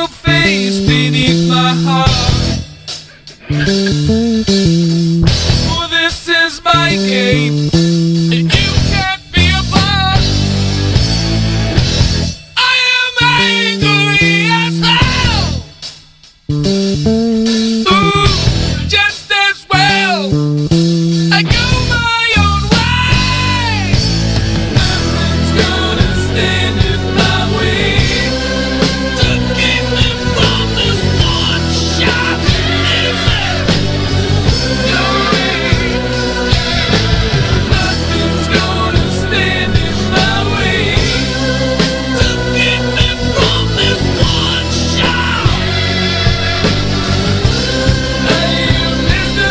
your face beneath my heart. For this is my game, and you can't be a part. I am angry as hell. Ooh, just as well I go my own way. Nothing's gonna stand in my way to keep me from this one shot. No way. Nothing's gonna stand in my way to keep me from this one shot. I am Mr.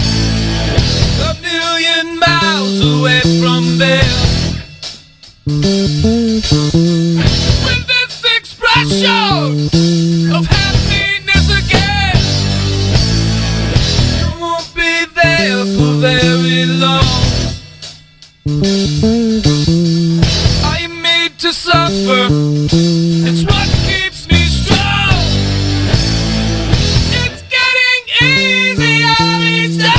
A million miles away from there, with this expression of happiness again, you won't be there for very long. I'm made to suffer, it's what keeps me strong. It's getting easier each day.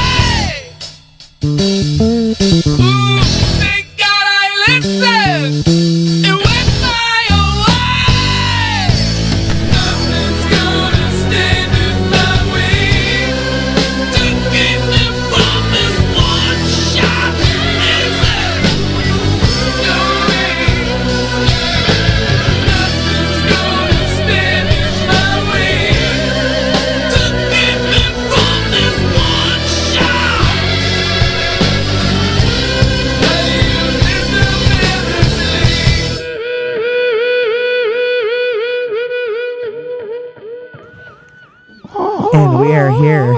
Ooh, thank God I listened. It went my own way. Nothing's gonna stand in my way to keep me from this one shot. No way. Nothing's gonna stand in my way to keep me from this one shot. I am Mr. And we are here.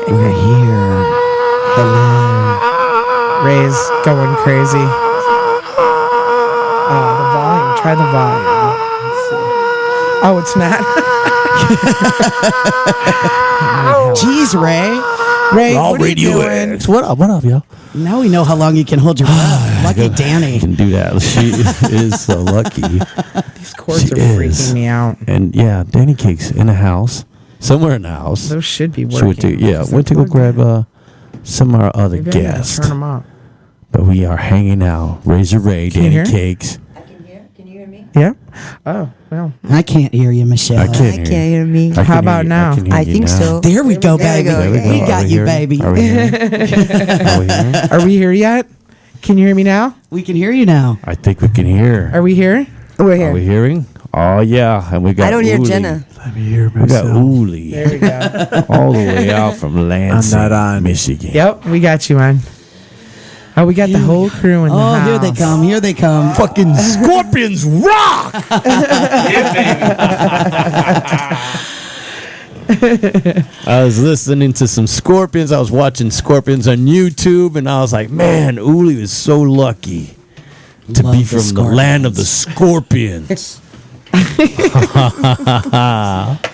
We're here. Hello. Ray's going crazy. The volume. Try the volume. Let's see. Oh, it's not. Jeez, Ray. Ray, All what are you Radio doing? X. What up, y'all? Now we know how long you can hold your breath. Lucky Danny. Can do that. She is so lucky. These chords She are is. freaking me out. And yeah, Danny Cake's in the house. Somewhere in the house. Those should be She working. went to, went to go grab some of our other Maybe I gotta guests. turn them up. But we are hanging out. Razor Ray, Can you Danny hear? Cakes. I can hear. Can you hear me? Yeah? Oh, well. I can't hear you, Michelle. I can't hear you. hear me. I can How hear about you. now? can hear I you think now. so. There we go, There we baby. go. There we go. We Are got we you, here? baby. Are we here? Are we here? Are we here yet? Can you hear me now? We can hear you now. I think we can hear. Are we here? We're Are here. we hearing? Oh, yeah. And we got I don't hear Uli. Jenna. Let me hear We got myself. Uli. There we go. All the way out from Lansing, I'm not on. Michigan. Yep, we got you on. Oh, we got the whole crew in the Oh, house. here they come. Here they come. Fucking Scorpions rock! I was listening to some Scorpions. I was watching Scorpions on YouTube, and I was like, man, Uli is so lucky to Love be the from the land of the Scorpions.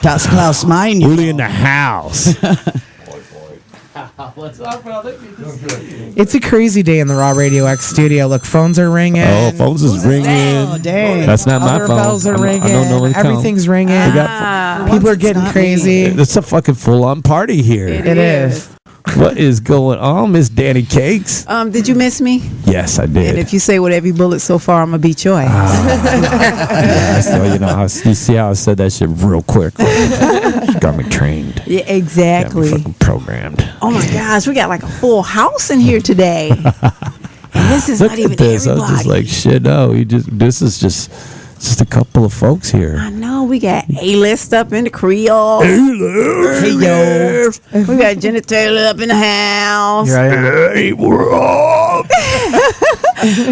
Das Klaus mine. Uli in the house. It's a crazy day in the Raw Radio X studio. Look, phones are ringing. Oh, phones is ringing. Oh, dang. That's not my Other phone. bells are ringing. I don't know what Everything's ringing. People are getting not crazy. It's a fucking full-on party here. It is. What is going on, Miss Danny Cakes? Did you miss me? Yes, I did. And if you say with every bullet so far, I'm gonna beat your ass. Yeah, so, you see how I said that shit real quick. She got me trained. Yeah, Got me exactly. fucking programmed. Oh my gosh, we got like a full house in here today. And this is Look not even at this. I everybody. was just like, shit, no. This is just a couple of folks here. I know we got A-list up in the Creole. Hey, yo. We got Jenna Taylor up in the house. Hey, we're up.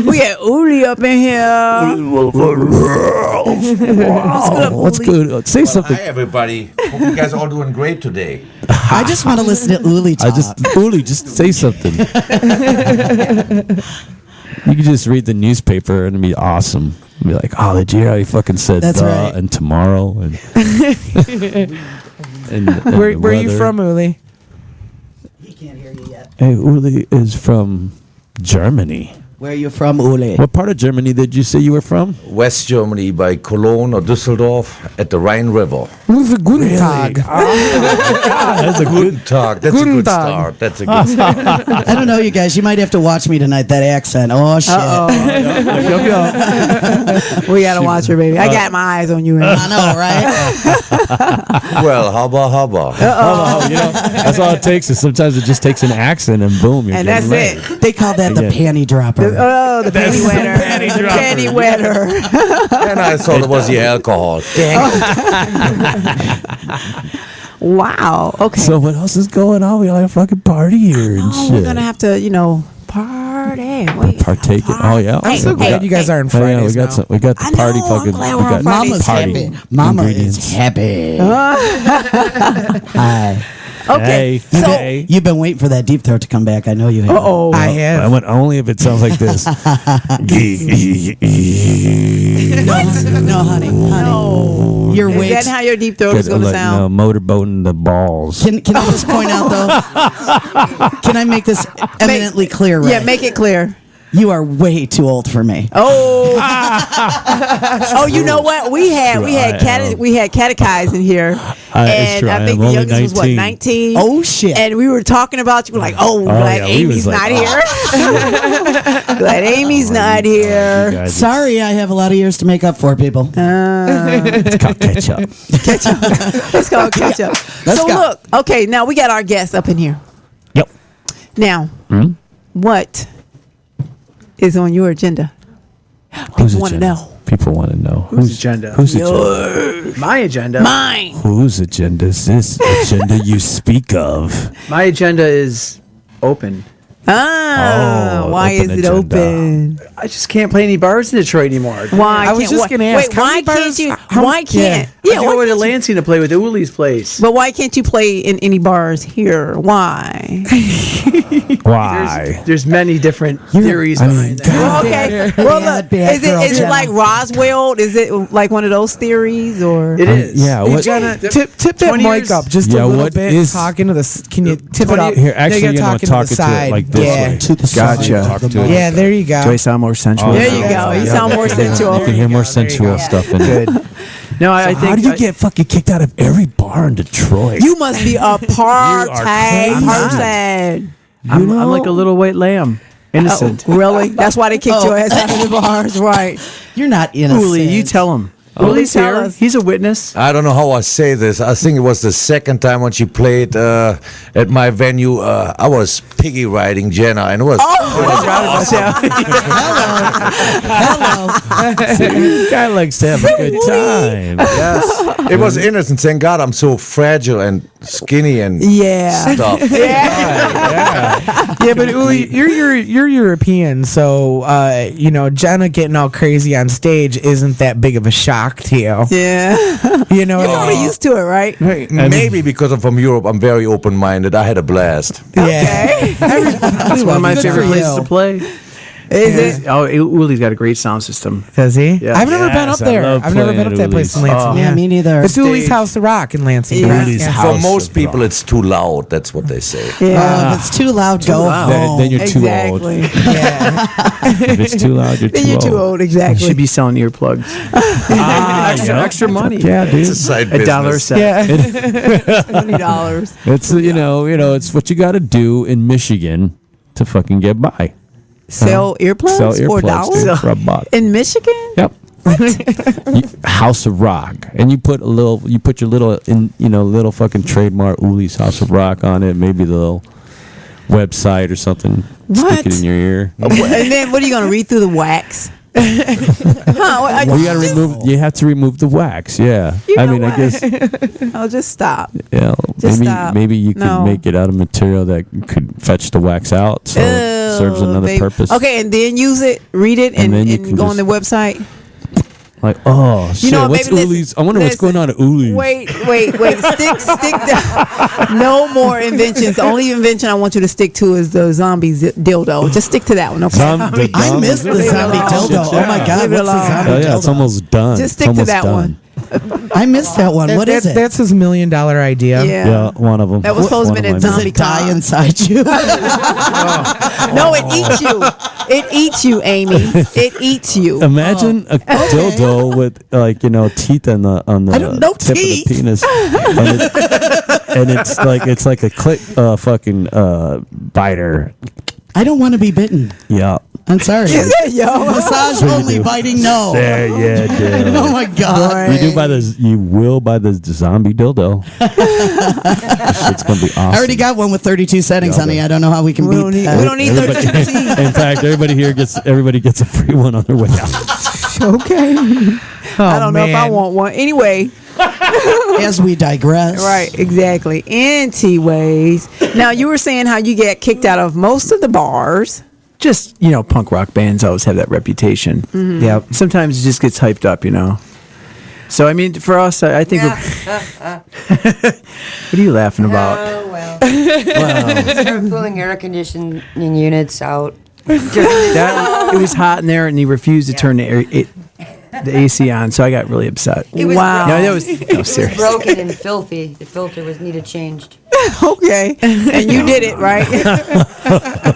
We got Uli up in here. What's good? Say something. Hi, everybody. Hope you guys are all doing great today. I just want to listen to Uli talk. Uli, just say something. You can just read the newspaper and it'd be awesome. Be like, oh, did you hear how he fucking said That's the right. and tomorrow and and Where the are you weather. from, Uli? He can't hear you yet. Hey, Uli is from Germany. Where are you from, Uli? What part of Germany did you say you were from? West Germany by Cologne or Düsseldorf at the Rhine River. Guten Tag. That's a Guten Tag. That's a Guten good Tag. start. That's a good start. I don't know, you guys. You might have to watch me tonight. That accent. Oh shit! We gotta watch her, baby. I got my eyes on you. I know, right? Well, hubba. Oh, you know, that's all it takes. Is sometimes it just takes an accent and boom, you're And that's getting it. laid. They call that the Yeah. panty dropper. Oh, the panty wetter. The panty wetter. And I thought it was the alcohol. Dang. Wow. Okay. So what else is going on? We like a fucking party here and Oh, shit. we're gonna have to, party. Wait, Partake it. Oh yeah. I'm so glad you guys are on Oh, yeah, Fridays we got now. some. We got the I party know, I'm fucking. glad We we're on got Fridays. Mama's party happy. Mama ingredients. is happy. Hi. Okay. Hey, So, hey. You've been waiting for that deep throat to come back. I know you have. oh, I I have. went only if it sounds like this. No, honey. no. Your Is weight. that how your deep throat is gonna sound? Motorboating the balls. Can I just point out though? Can I make this eminently clear? Right? Yeah, make it clear. You are way too old for me. Oh, oh! You know what? We had True, I am. catechized in here, It's and true, I I think am the only youngest was what 19. 19. Oh shit! And we were talking about you. We're like, oh, glad yeah, we Amy's was like, not here. Glad Amy's not here. You guys, Sorry, I have a lot of years to make up for, people. it's called catch up. Let's go catch up. Let's So go. look, okay, now we got our guests up in here. Yep. Now, what is on your agenda? Whose wanna agenda? know. People want to know. Whose agenda? Whose agenda? My agenda. Mine. Whose agenda is this agenda you speak of? My agenda is open. Ah, Oh, why open is it agenda. open? I just can't play any bars in Detroit anymore. Why? I was just gonna ask, Wait, how why many can't bars- you? how- Why can't? I Yeah, have to why go to can't you- Lansing to play with Uli's place. But why can't you play in any bars here? Why? Why? There's many different theories I mean, behind that. God. Okay. Well, look, bad is girl, it Jenna. like Roswell? Is it like one of those theories or? It is. Yeah. What? Jenna, tip that 20 mic years- up just Yeah, a little what bit. is- Talk into the. Can you tip it up? Here, actually, you you're gotta gonna talk into it to it like this yeah. way. To the Gotcha. side. Talk to it. Yeah, there you go. Do I sound more sensual? There you go. You sound more sensual. You can hear more sensual stuff in it. Good. No, I think. How do you get fucking kicked out of every bar in Detroit? You must be a party crazy. person. I'm like a little white lamb. Innocent. Oh, really? That's why they kicked your ass out of the bars, right? You're not innocent. Uli, you tell him. Uli's tell here. us. He's a witness. I don't know how I say this. I think it was the second time when she played at my venue. I was piggy riding Jenna, and it was. This guy likes to have a good time. Yes, it was innocent. Thank God I'm so fragile and skinny and Yeah. stuff. Yeah, but Uli, you're European, so Jenna getting all crazy on stage isn't that big of a shock to you. Yeah. You know, You're probably used to it, right? Maybe because I'm from Europe, I'm very open-minded. I had a blast. yeah. That's one of my favorite places to play. Is it? Oh, Uli's got a great sound system. Does he? Yeah. I've never been up Yes, I there. love I've never playing been up at that place in Uli's. Lansing. Yeah, me neither. It's Uli's Stage. House of Rock in Lansing. Yeah. Uli's Yeah. House For most of people, Rock. it's too loud. That's what they say. Yeah. If it's too loud, go home. Then you're too old. Exactly. Yeah. If it's too loud, you're Then too you're too old. old, You exactly. should be selling earplugs. extra money. Yeah, dude. It's a side $1 business. set. Yeah. $20. It's it's what you got to do in Michigan to fucking get by. Sell earplugs Sell for earplugs dude, $1 for $1. in Michigan? Yep. House of Rock, and you put your little little fucking trademark Uli's House of Rock on it, maybe the little website or something. What? Stick it in your ear. And then what are you going to read through the wax? Huh? Well, you have to remove the wax. Yeah. You I know mean, I what? guess I'll just stop. yeah. Just stop. Maybe you could No. make it out of material that could fetch the wax out, so it serves Ew, another baby. purpose. Okay, and then use it, read it, And and then you can go on just- the website. Like, oh shit, know, what's maybe Uli's? I wonder what's going on at Uli's. Wait. Stick to no more inventions. The only invention I want you to stick to is the zombie dildo. Just stick to that one, okay? I missed the zombie dildo. Oh my God, Leave it what's the alone. zombie Oh yeah, dildo? it's almost done. Just stick It's to almost that done. one. I missed that one. What is it? That's his $1 million idea. Yeah, one of them. That was supposed to be One a of mine. Does zombie it die con. inside you? No, it eats you. It eats you, Amy. It eats you. Imagine a dildo with teeth on the I don't know tip teeth. of the penis, and it's like a click fucking biter. I don't want to be bitten. Yeah. I'm sorry. Yo. Massage only, biting no. There, yeah, dude. Oh my God. You will buy the zombie dildo. This shit's gonna be awesome. I already got one with 32 settings, honey. I don't know how we can We beat don't need, that. we don't need 32 teeth. In fact, everybody gets a free one on their way out. Okay. I don't know if I man. want one. Anyway, As we digress. right, exactly. Ways. Now, you were saying how you get kicked out of most of the bars. Just, punk rock bands always have that reputation. Mm-hmm. Yep. Sometimes it just gets hyped up, So, I mean, for us, I think what are you laughing about? Oh, well. Wow. Start pulling air conditioning units out. It was hot in there, and he refused to turn the AC on, so I got really upset. It was Wow. No, that was It was serious. broken and filthy. The filter was needed changed. Okay. And you did it, right?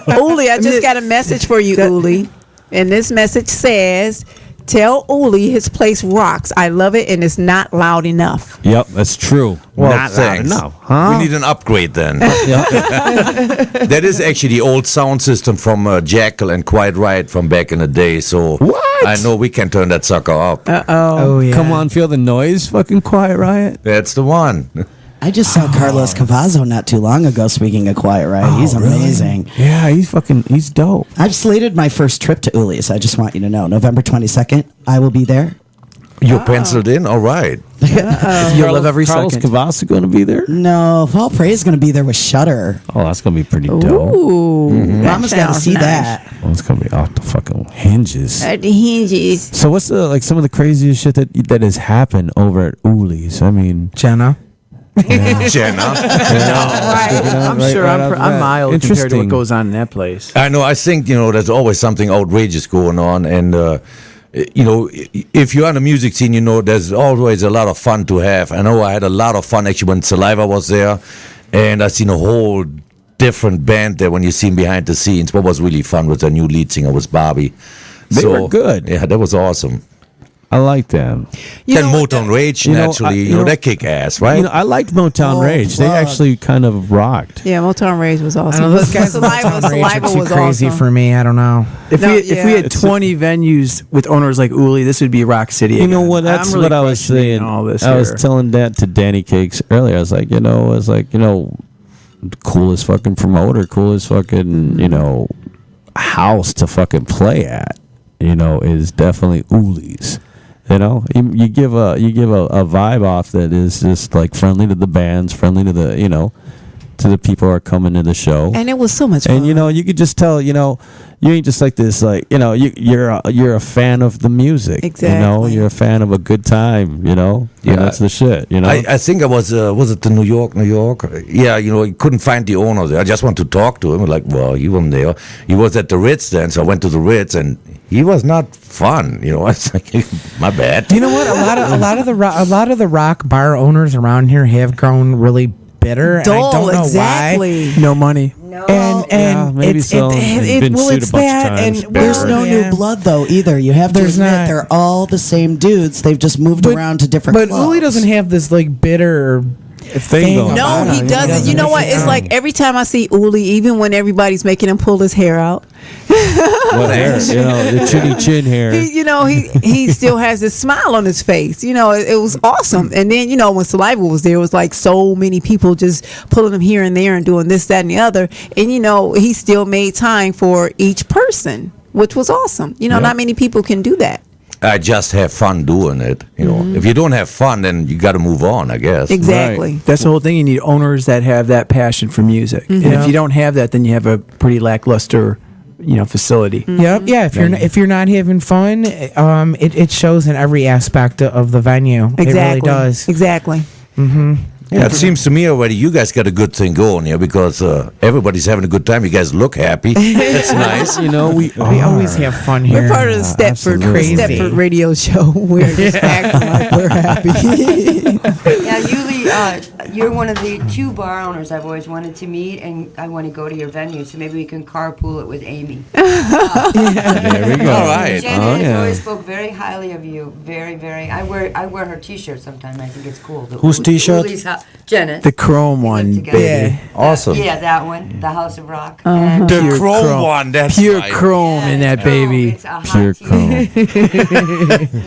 Uli, I just got a message for you, Uli. And this message says, tell Uli his place rocks. I love it and it's not loud enough. Yep, that's true. Well, Not loud thanks. enough, huh? We need an upgrade then. Yeah. That is actually the old sound system from Jekyll and Quite Right from back in the day. So What? I know we can turn that sucker up. Oh yeah. Come on, feel the noise, fucking Quiet Riot. That's the one. I just saw Carlos Cavazo not too long ago, speaking of Quiet Riot. He's amazing. Yeah, he's dope. I've slated my first trip to Uli's. I just want you to know. November 22nd, I will be there. You're penciled in? All right. You'll live every Carlos second. Cavasso going to be there? No, Fall Prey is going to be there with Shudder. Oh, that's going to be pretty dope. Ooh. Mama's got to sounds see nice. that. Oh, it's going to be off the fucking hinges. At the hinges. So what's some of the craziest shit that has happened over at Uli's? I mean, Jenna. Jenna. I'm sure I'm mild compared to Interesting. what goes on in that place. I know. I think, there's always something outrageous going on. And, if you're on the music scene, there's always a lot of fun to have. I know I had a lot of fun actually when Saliva was there. And I seen a whole different band there when you see him behind the scenes. What was really fun was the new lead singer was Bobby. They were good. Yeah, that was awesome. I like them. Then Motown Rage, naturally, that kick ass, right? I liked Motown Rage. They fuck. actually kind of rocked. Yeah, Motown Rage was I awesome. don't know, those guys Saliva are too was crazy awesome. for me. I don't know. If No, we had 20 venues with owners like Uli, this would be Rock City. You know again. what? That's I'm really what I was questioning saying. All this I was here. telling that to Danny Cakes earlier. I was like, coolest fucking promoter, coolest fucking, house to fucking play at, is definitely Uli's. You give a vibe off that is just like friendly to the bands, friendly to the to the people who are coming to the show. And it was so much fun. And you could just tell, you ain't just like this, you're a fan of the music. Exactly. You're a fan of a good time, and that's the shit, I think I was it the New York? Yeah, I couldn't find the owner there. I just want to talk to him. Like, well, he wasn't there. He was at the Ritz then, so I went to the Ritz, and he was not fun. I was like, my bad. You know what? A lot of the rock bar owners around here have grown really bitter. And I Dull, don't know exactly. No money. No. why. And maybe it's so. They've been sued a bunch of times. There's no Yeah. new blood though either. You have to There's admit not. they're all the same dudes. They've just moved around to different But clubs. Uli doesn't have this like bitter thing. going No, on. he doesn't. You know what? It's like every time I see Uli, even when everybody's making him pull his hair out, What hair? The chinny chin hair. he still has this smile on his face. It was awesome. And then when Saliva was there, it was like so many people just pulling him here and there and doing this, that, and the other. And he still made time for each person, which was awesome. Not many people can do that. I just have fun doing it. If you don't have fun, then you got to move on, I guess. Exactly. That's the whole thing. You need owners that have that passion for music. And if you don't have that, then you have a pretty lackluster facility. Yep. Yeah. If you're not having fun, it shows in every aspect of the venue. Exactly. It really does. Exactly. Yeah, it seems to me already you guys got a good thing going here because everybody's having a good time. You guys look happy. That's nice. We always have fun here. We're part of the Stepford radio show. We're just acting like we're happy. Yeah, Yuli, you're one of the 2 bar owners I've always wanted to meet, and I want to go to your venue, so maybe we can carpool it with Amy. There we go. All right. Jenna has always spoke very highly of you. Very, very. I wear her T-shirt sometimes. I think it's cool. Whose T-shirt? Jenna. The chrome one, together. baby. Awesome. Yeah, that one. The House of Rock. And The Pure chrome one, that's Pure right. chrome in that baby. It's a hot Pure T-shirt. chrome.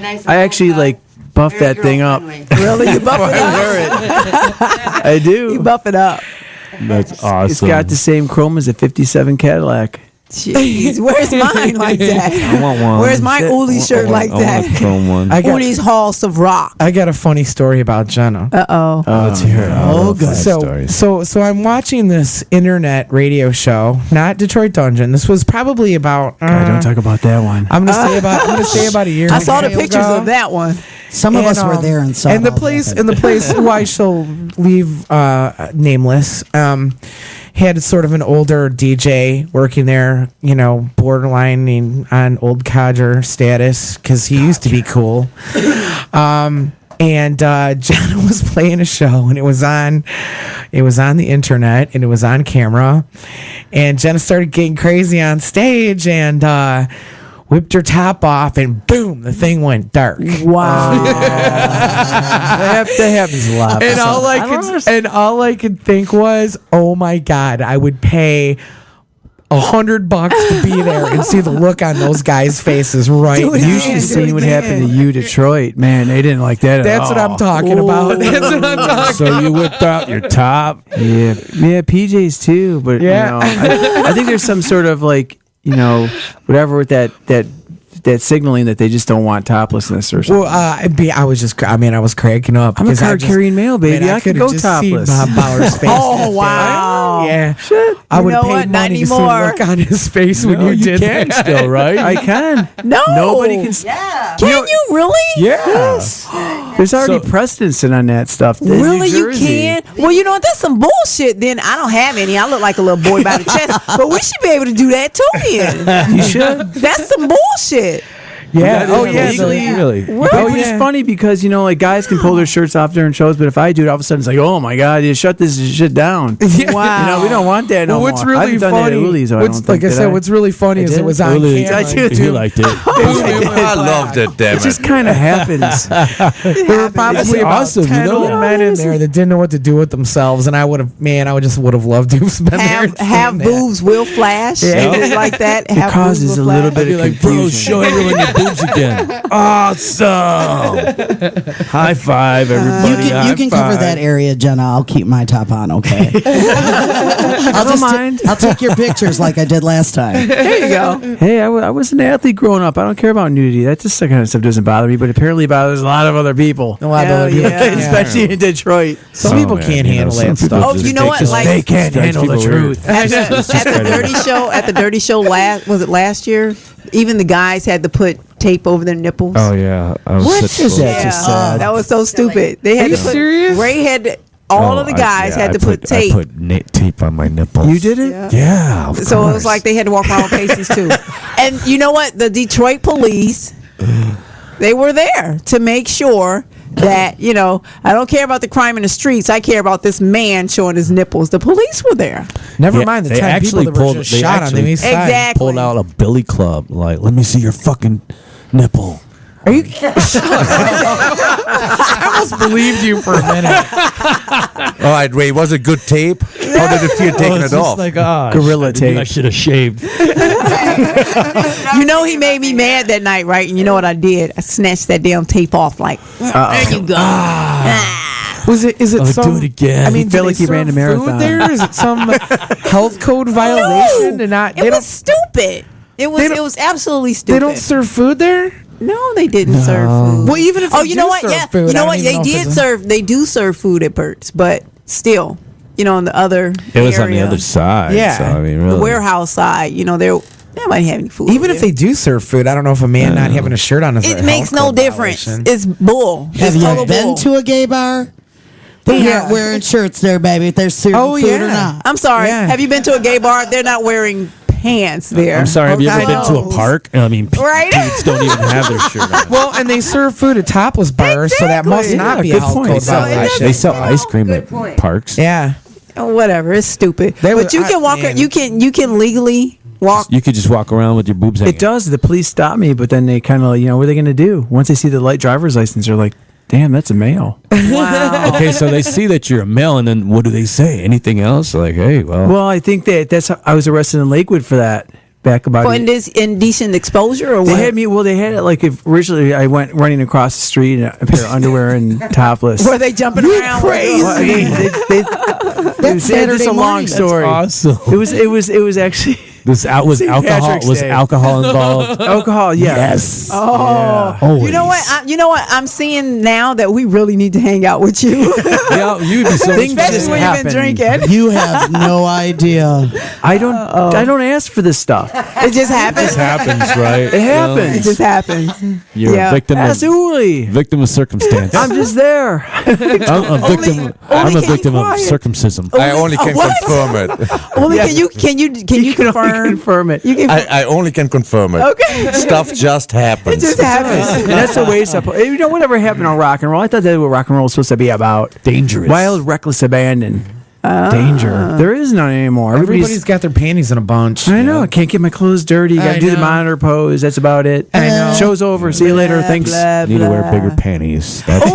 Nice I actually low-cut, buff very that thing up. girl-friendly. Really? You buff it up? I do. You buff it up. That's awesome. It's got the same chrome as a '57 Cadillac. Jeez, where's mine like that? I want one. Where's my Uli shirt like I want a that? chrome one. Uli's Haus of Rock. I got a funny story about Jenna. Uh-oh. Let's hear it. Oh, good. So I'm watching this internet radio show, not Detroit Dungeon. This was probably about. God, don't talk about that one. I'm gonna say about a year. I and a saw the half pictures ago. of that one. Some of us were there and saw and the all that place happen. and the place who I shall leave nameless had sort of an older DJ working there, borderline on old codger status because he used to be cool. And Jenna was playing a show, and it was on the internet, and it was on camera, and Jenna started getting crazy on stage and whipped her top off, and boom, the thing went dark. Wow. That happens a lot. And all I could think was, oh my God, I would pay $100 to be there and see the look on those guys' faces right now. You should have seen what happened to you, Detroit. Man, they didn't like that at That's all. what I'm talking about. That's what I'm talking So you whipped out your top. Yeah, PJs too. But Yeah. I think there's some sort of whatever with that signaling that they just don't want toplessness or something. Well, I was cracking up. I'm a because I card just- carrying male, baby. man, I could could've go just topless. seen Bob Bauer's face. Oh, that day. wow. Yeah. Shit. I You would know pay what? Not money to see the anymore. look on his face when you did can that. still, right? I can. No. Nobody can. Yeah. Can you really? Yes. There's already precedence on that stuff. In Really, New you Jersey. can? Well, you know what? That's some bullshit. Then I don't have any. I look like a little boy by the chest. But we should be able to do that too. Then You should. that's some bullshit. Yeah. That Oh is yeah. legally- Really? Which is funny because guys can pull their shirts off during shows, but if I do it, all of a sudden it's like, oh my god, you shut this shit down. Wow. We don't want that no Well, what's more. I really haven't done funny? that at Uli's, I don't think, like I did said, what's really funny is did? it was on Uli's. camera. I did He too. liked it. I loved it, damn It it. just kind of happens. There were probably about awesome, 10 you know old that? men in there that didn't know what to do with themselves, and I would have loved to have been there. Have and seen that. boobs will flash. Yeah. Things like that. It Have causes boobs a will little flash. bit of Like, bro, confusion. show everyone your boobs again. Awesome. High five, everybody. You can cover that area, Jenna. I'll keep my top on, okay? I'll don't mind. I'll take your pictures like I did last time. There you go. Hey, I was an athlete growing up. I don't care about nudity. That just kind of stuff doesn't bother me, but apparently it bothers a lot of other people. A lot of Hell other people yeah. can't. Especially in Detroit. Some people can't handle that stuff. Oh, you know what? Like They can't handle the truth. at the Dirty Show last year, even the guys had to put tape over their nipples. Oh yeah. What is that? Just sad. That was so stupid. They had Are to you put, serious? Ray had to, all of the guys had to put tape. I put tape on my nipples. You did it? Yeah. Yeah. Of So it was course. like they had to walk around with cases too. And you know what? The Detroit police, they were there to make sure that, I don't care about the crime in the streets. I care about this man showing his nipples. The police were there. Never Yeah, mind the they 10 people actually that were pulled- just they shot on the actually east side. Exactly. pulled out a billy club. Like, let me see your fucking nipple. Are you? I almost believed you for a minute. All right, Ray, was it good tape? How did it feel taking it off? Like, Gorilla tape. I should have shaved. He made me mad that night, right? And you know what I did? I snatched that damn tape off. Like, there you go. Was it? Is it Oh, do some? it again. I mean, He felt do like they he ran serve a marathon. Food there? Is it some health code violation? To not? It was stupid. It was. They don't- It was absolutely stupid. They don't serve food there. No, they didn't serve food. Well, even if Oh, they you do know what? serve Yeah, food, you know I what? don't They even know if did it's serve. They do serve food at Bert's, but still, in the other. It was on the area, other side. Yeah. So, I mean, the really. warehouse side. They Nobody have any food. Even if they do serve food, I don't know if a man not having a shirt on is a it makes health no code difference. violation. It's bull. Have It's you total been bull. to a gay bar? They aren't wearing shirts there, baby. If they're serving Oh, food yeah. or not. I'm sorry. Yeah. Have you been to a gay bar? They're not wearing pants there. I'm sorry. Have you ever I been to know. a park? I mean, Right? kids don't even have their shirt on. Well, and they serve food at topless bars, so that must Exactly. not be Yeah, a health good code point. violation. They sell ice cream Good at point. parks. Yeah. Oh, whatever. It's stupid. They But would- you can walk. man. You can legally walk. You could just walk around with your boobs hanging. It does. The police stop me, but then they kind of, what are they going to do? Once they see the light driver's license, they're like, damn, that's a male. Wow. Okay, so they see that you're a male, and then what do they say? Anything else? Like, hey, Well, I think that's how I was arrested in Lakewood for that back about For indecent exposure or They what? had me. Well, they had it like if originally I went running across the street in a pair of underwear and topless. Were they jumping around? Well, it was Saturday just a long morning. That's story. awesome. It was actually Was St. alcohol Patrick's was Day. alcohol involved? alcohol. Yeah. Yes. Oh, Always. you know what? You know what? I'm seeing now that we really need to hang out with you, Yeah, you'd be so Things especially just when you've been happen. drinking. You have no idea. I don't ask for this stuff. It just happens. This happens, right? It happens. It just happens. You're Yeah. a victim of Absolutely. circumstance. I'm just there. I'm a victim. I'm a only victim of quiet. circumcision. I only can what? confirm it. Only Yeah. can you can only confirm it. You can. I only can confirm it. Okay. Stuff just happens. It just happens. And that's the way it's supposed. Whatever happened on rock and roll, I thought that's what rock and roll was supposed to be about. Dangerous. Wild, reckless abandon. Danger. There is none anymore. Everybody's got their panties in a bunch. I know. I can't get my clothes dirty. Got I to do the know. monitor pose. That's about it. I know. Show's over. See you later. Thanks. Need to wear bigger panties. That's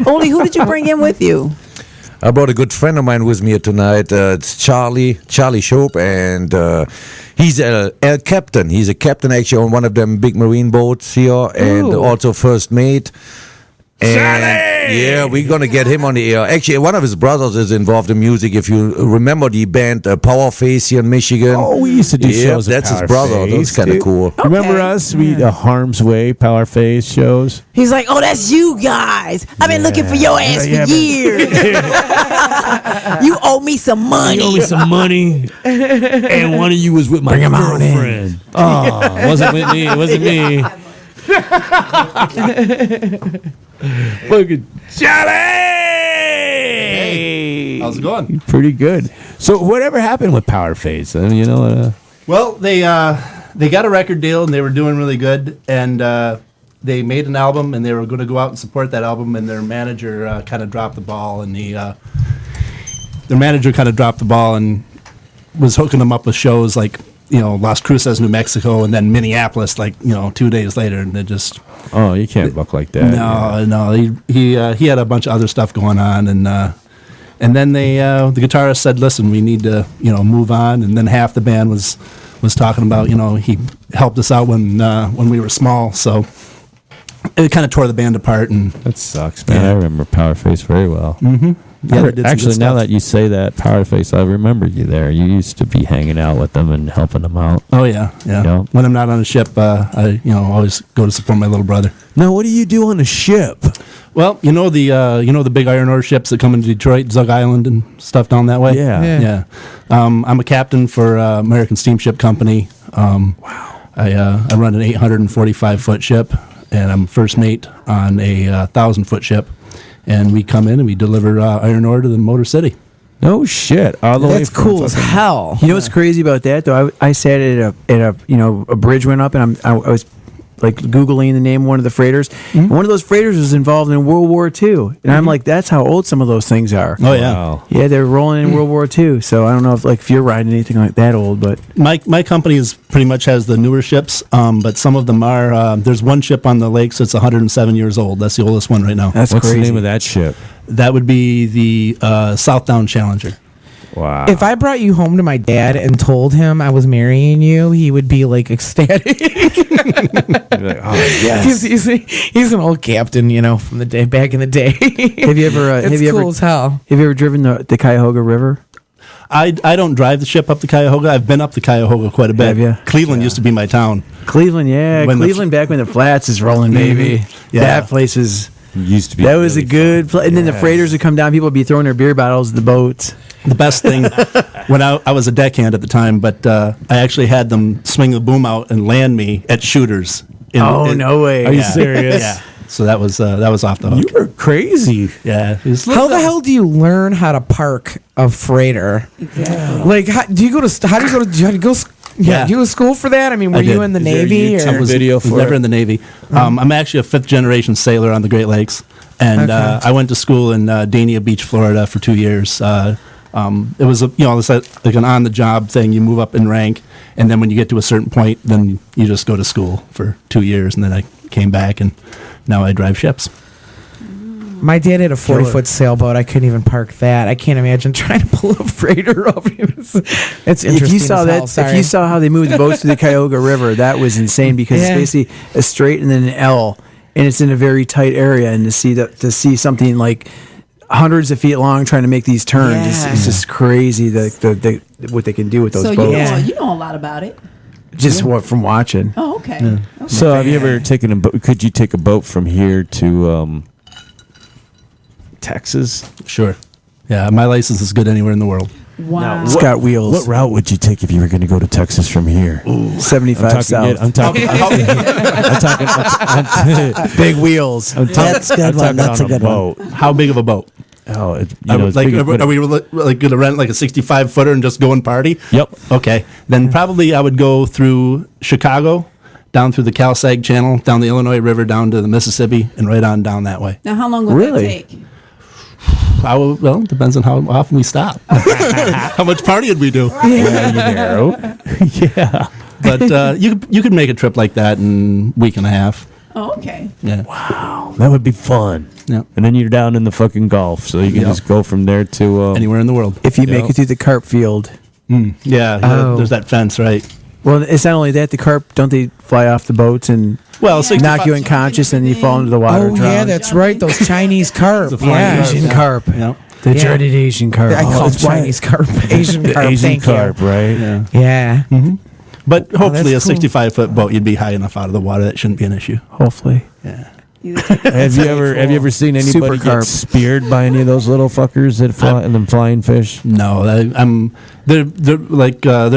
Only who did you bring in with you? I brought a good friend of mine with me here tonight. It's Charlie Shope, and he's a captain. He's a captain actually on one of them big marine boats here, and also first mate. And yeah, we're gonna get him on the air. Actually, one of his brothers is involved in music. If you remember the band Power Face here in Michigan. Oh, we used to do shows. That's at his Power brother. Face, That's kind of dude. cool. Remember us? We Harm's Way Power Face shows. He's like, oh, that's you guys. I've been looking for your ass for years. You owe me some money. You owe me some money, and one of you was with my girlfriend. Oh, wasn't with me. It wasn't me. Fucking Charlie! How's it going? Pretty good. So, whatever happened with Power Face? I mean, Well, they got a record deal and they were doing really good, and they made an album and they were going to go out and support that album, and their manager kind of dropped the ball, and their manager kind of dropped the ball and was hooking them up with shows like Las Cruces, New Mexico, and then Minneapolis, 2 days later, and they just oh, you can't book like that. no. He had a bunch of other stuff going on, and then they the guitarist said, "Listen, we need to move on." And then half the band was talking about he helped us out when we were small, so it kind of tore the band apart. And That sucks, man. I remember Power Face very well. yeah, they did some good Actually, now stuff. that you say that, Power Face, I remember you there. You used to be hanging out with them and helping them out. Oh yeah. Yeah. When I'm not on a ship, I always go to support my little brother. Now, what do you do on the ship? Well, the big iron ore ships that come into Detroit, Zug Island, and stuff down that way. Yeah. I'm a captain for American Steamship Company. Wow. I run an 845-foot ship, and I'm first mate on a 1,000-foot ship. And we come in and we deliver iron ore to the Motor City. No shit. All the way That's from cool as fucking- hell. You know what's crazy about that though? I sat at a a bridge went up, and I was like Googling the name of one of the freighters. And one of those freighters was involved in World War II, and I'm like, that's how old some of those things are. Oh yeah. Wow. Yeah, they're rolling in World War II. So I don't know if you're riding anything like that old, but My company is pretty much has the newer ships, but some of them are. There's one ship on the lakes that's 107 years old. That's the oldest one right now. that's What's crazy. the name of that ship? That would be the Southdown Challenger. Wow. If I brought you home to my dad and told him I was marrying you, he would be like ecstatic. He's an old captain, from the day back in the day. Have you ever It's have you cool ever as hell. have you ever driven the Cuyahoga River? I don't drive the ship up the Cuyahoga. I've been up the Cuyahoga quite a bit. Have ya? Cleveland used to be my town. Cleveland, yeah, When the Cleveland back when the flats is rolling, baby. Yeah. That place is Used to be. That was really a good play. And then the Yes. freighters would come down. People would be throwing their beer bottles at the boats. The best thing when I was a deckhand at the time, but I actually had them swing the boom out and land me at shooters. No way. Are you serious? Yeah. So that was off the hook. You were crazy. Yeah. How the hell do you learn how to park a freighter? Like, do you go to? How do you go to? Do you have to go? Yeah. Do you go to school for that? I mean, were I you did. in the Is there a Navy? YouTube Or? video was for never it? in the Navy. I'm actually a 5th generation sailor on the Great Lakes, and I went to school in Dania Beach, Florida, for 2 years. It was it's like an on the job thing. You move up in rank, and then when you get to a certain point, then you just go to school for 2 years, and then I came back, and now I drive ships. My dad had a 40-foot sailboat. I couldn't even park that. I can't imagine trying to pull a freighter up. It's interesting. If you saw as that, hell, sorry. if you saw how they moved the boats through the Cuyahoga River, that was insane because Yeah. it's basically a straight and then an L, and it's in a very tight area. And to see something like hundreds of feet long trying to make these turns, it's just crazy. The what they can do with those So boats. you know a lot about it. Just what from watching. Oh, okay. So have you ever taken a boat? Could you take a boat from here to Texas? Sure. Yeah, my license is good anywhere in the world. Wow. It's got wheels. What route would you take if you were going to go to Texas from here? 75 south. I'm talking. Big wheels. That's a good one. That's a good one. How big of a boat? Oh, it's Like, big, but- are we like going to rent like a 65-footer and just go and party? Yep. Okay. Then probably I would go through Chicago, down through the Cal-Sag Channel, down the Illinois River, down to the Mississippi, and right on down that way. Now, how long would Really? that take? Well, it depends on how often we stop. How much partying we do. Yeah. But you could make a trip like that in a week and a half. Oh, okay. Yeah. That would be fun. Yeah. And then you're down in the fucking Gulf, so you can Yep. just go from there to Anywhere in the world. If you make it through the carp field. Yeah. Oh. There's that fence, right? Well, it's not only that. The carp, don't they fly off the boats and Well, knock you unconscious and you fall into the water? Oh and yeah, drown? that's right. Those Chinese carp. Yeah, Asian carp. Yeah. The Yeah. dreaded Asian carp. I call that's them why- Chinese carp. Asian the carp. Asian thank carp, right? Yeah. You. Yeah. But hopefully a that's cool. 65-foot boat, you'd be high enough out of the water. That shouldn't be an issue. Hopefully. Yeah. Have you ever seen anybody Super carp. get speared by any of those little fuckers that fly and them flying fish? No, they're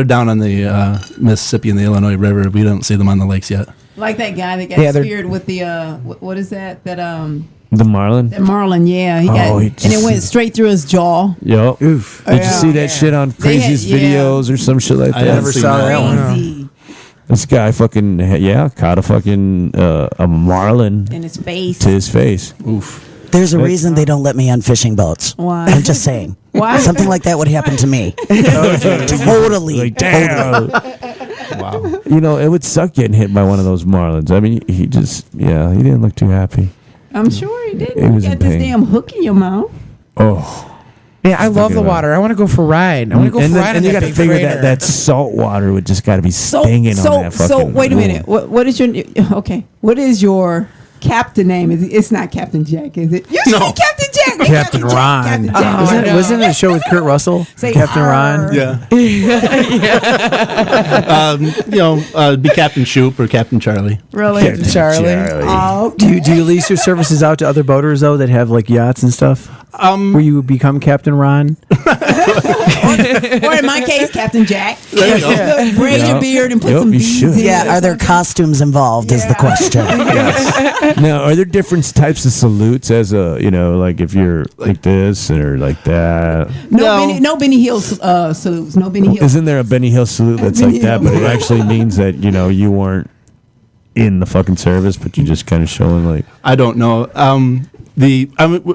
down on the Mississippi and the Illinois River. We don't see them on the lakes yet. Like that guy that got Yeah, they're- speared with the what is that The marlin. that marlin? Yeah, he got Oh, he and it just- went straight through his jaw. Yep. Oof. Did you see that shit on They had- Craziest yeah. Videos or some shit like I that? never saw that one. Crazy This guy fucking caught a fucking a marlin in his face. to his face. Oof. There's a reason they don't let me on fishing boats. Why? I'm just saying. Why? Something like that would happen to me. Totally. Like damn. Wow. You know, it would suck getting hit by one of those marlins. I mean, he didn't look too happy. I'm sure he did. It You was got in this pain. damn hook in your mouth. Oh. Yeah, I love the about it. water. I want to go for a ride. I want to go and for a then, ride. and on you got to big figure freighter. that salt water would just got to be stinging on that fucking. So wait a minute. What is your okay? What is your captain name? It's not Captain Jack, is it? You No. say Captain Jack. Captain Jack, Ron. Captain Jack. Wasn't it a show with Kurt Russell? Say Captain arr. Ron? Yeah. Be Captain Shoop or Captain Charlie. Really? Captain Charlie. Oh, Do you lease your services out to other boaters though that have like yachts and stuff? Where you become Captain Ron? or in my case, Captain Jack. Braid your beard and put Yep, some you beads should. in. Yeah, are there costumes involved is the question. Now, are there different types of salutes as a, like if you're like this or like that? No Benny Hill salutes. No Benny Hill. Isn't there a Benny Hill salute that's like that, but it actually means that, you weren't in the fucking service, but you're just kind of showing like. I don't know.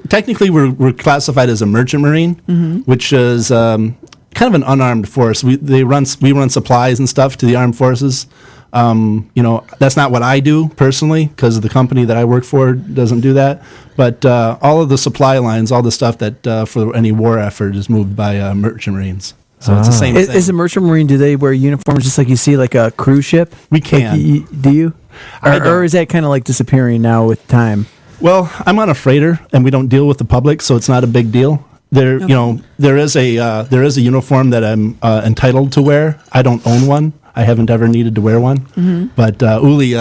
Technically, we're classified as a merchant marine, which is kind of an unarmed force. We run supplies and stuff to the armed forces. That's not what I do personally, because the company that I work for doesn't do that. But all of the supply lines, all the stuff that for any war effort is moved by merchant marines. So it's the same thing. Is a merchant marine? Do they wear uniforms just like you see like a cruise ship? We can. Do you? I don't. Or is that kind of like disappearing now with time? Well, I'm on a freighter, and we don't deal with the public, so it's not a big deal. There is a uniform that I'm entitled to wear. I don't own one. I haven't ever needed to wear one. But Uli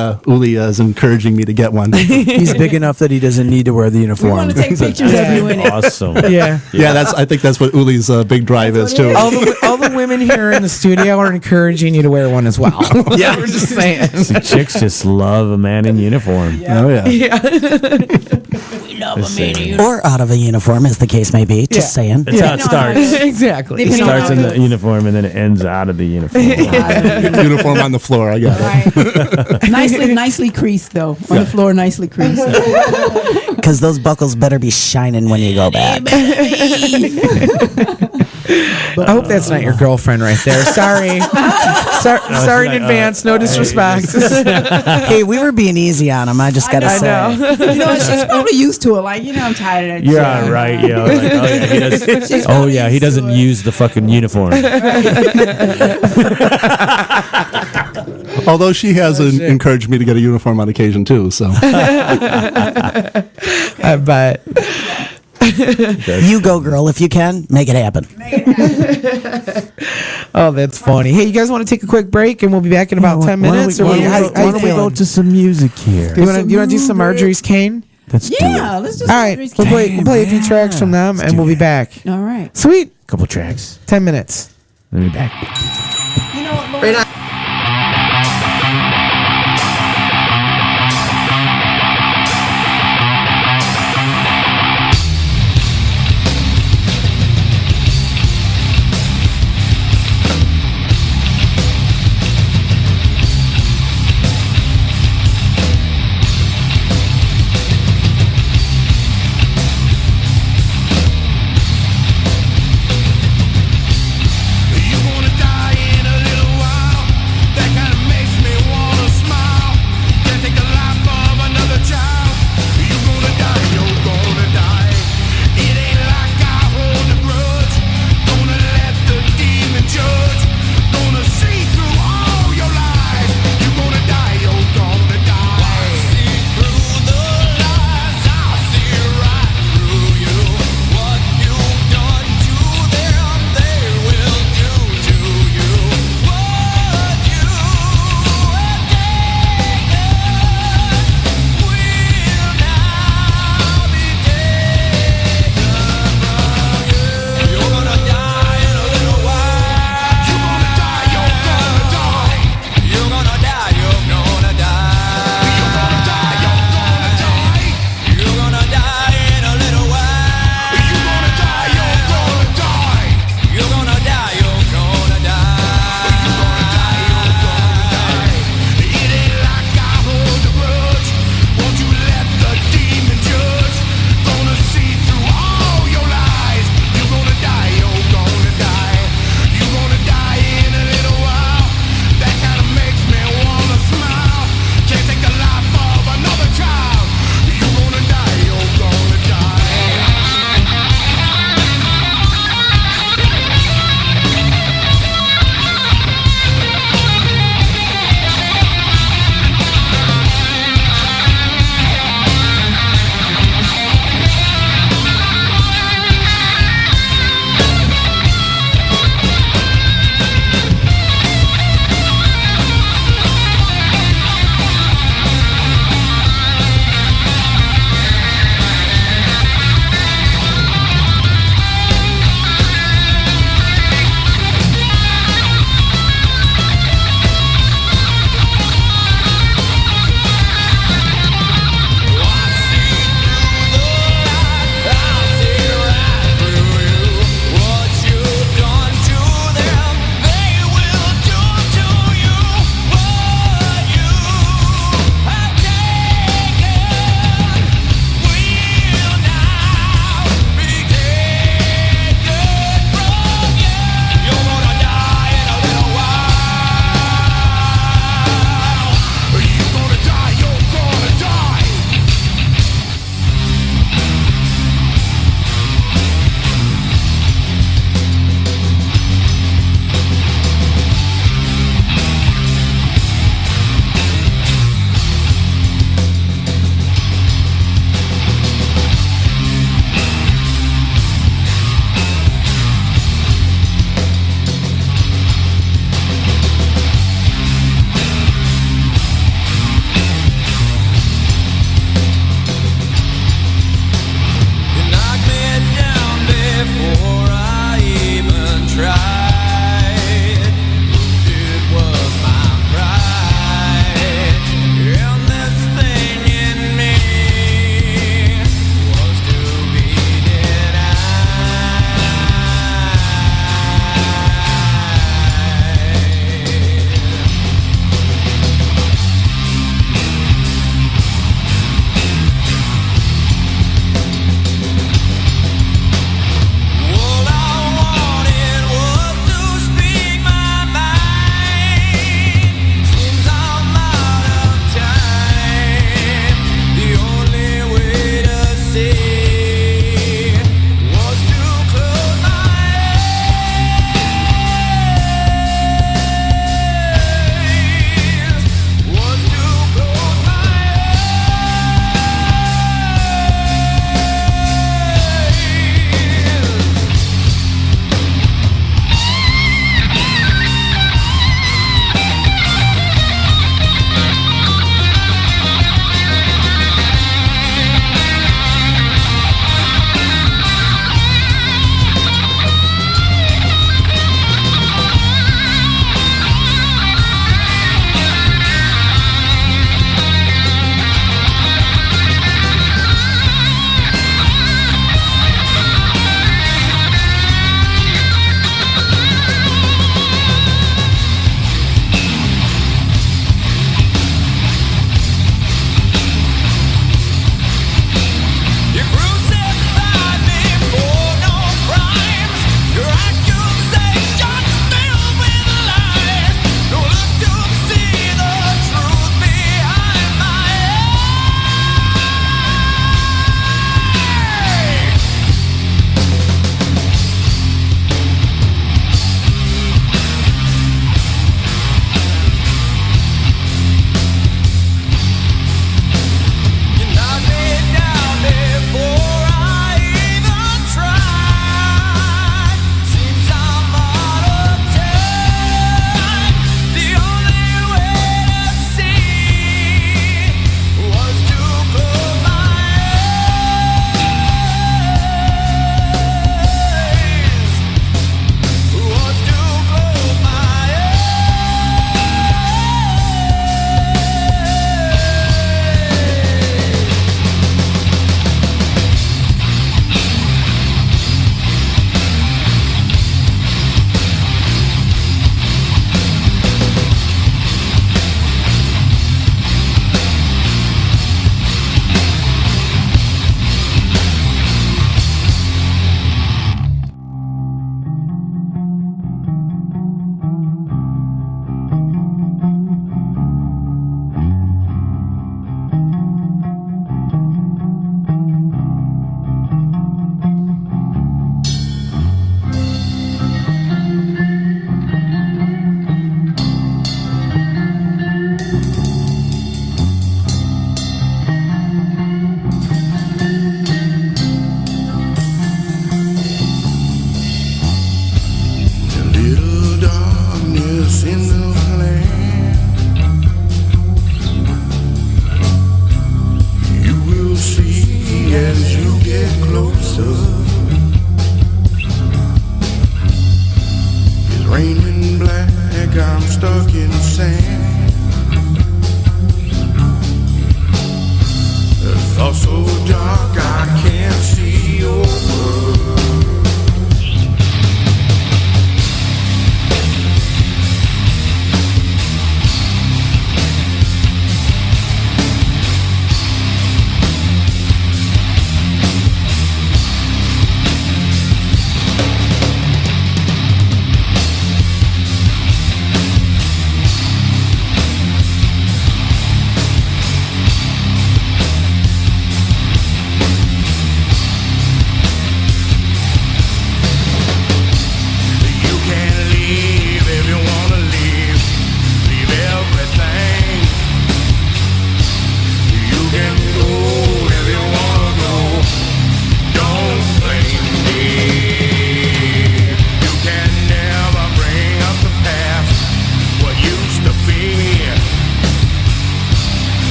is encouraging me to get one. He's big enough that he doesn't need to wear the We uniform. want to take pictures of you in it. Awesome. Yeah. Yeah, I think that's what Uli's big drive is too. All the women here in the studio are encouraging you to wear one as well. Yeah, we're just saying. See, chicks just love a man in uniform. Oh yeah. Or out of a uniform, as the case may be. Just saying. That's how it starts. Exactly. It starts in the uniform and then it ends out of the uniform. Uniform on the floor. I got it. Right. nicely creased though. On the floor, nicely creased. Because those buckles better be shining when you go back. I hope that's not your girlfriend right there. Sorry. Sorry in advance. No disrespect. Hey, we were being easy on him. I just got to I say. know. You know, she's probably used to it. Like, I'm tired of that. You're shit. all right, yo. Like, oh yeah, he doesn't use the fucking uniform. Although she has encouraged me to get a uniform on occasion too. So I bet. You go, girl. If you can, make it happen. Oh, that's funny. Hey, you guys want to take a quick break and we'll be back in about 10 minutes? Why How don't we you go feeling? to some music here? You want to do some Marjorie's Cane? Let's do Yeah, it. let's do All right. We'll play a few tracks from them and we'll be back. All right. Sweet. Couple tracks. 10 minutes. We'll be back. You know what, Lord? You're gonna die in a little while.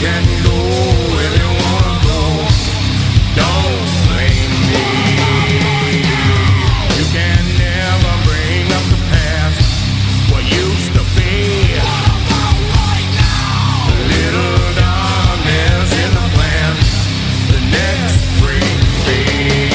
can go where you wanna go. Don't blame me. You can never bring up the past, what used to be. A little darkness in the plan, the next spring fade.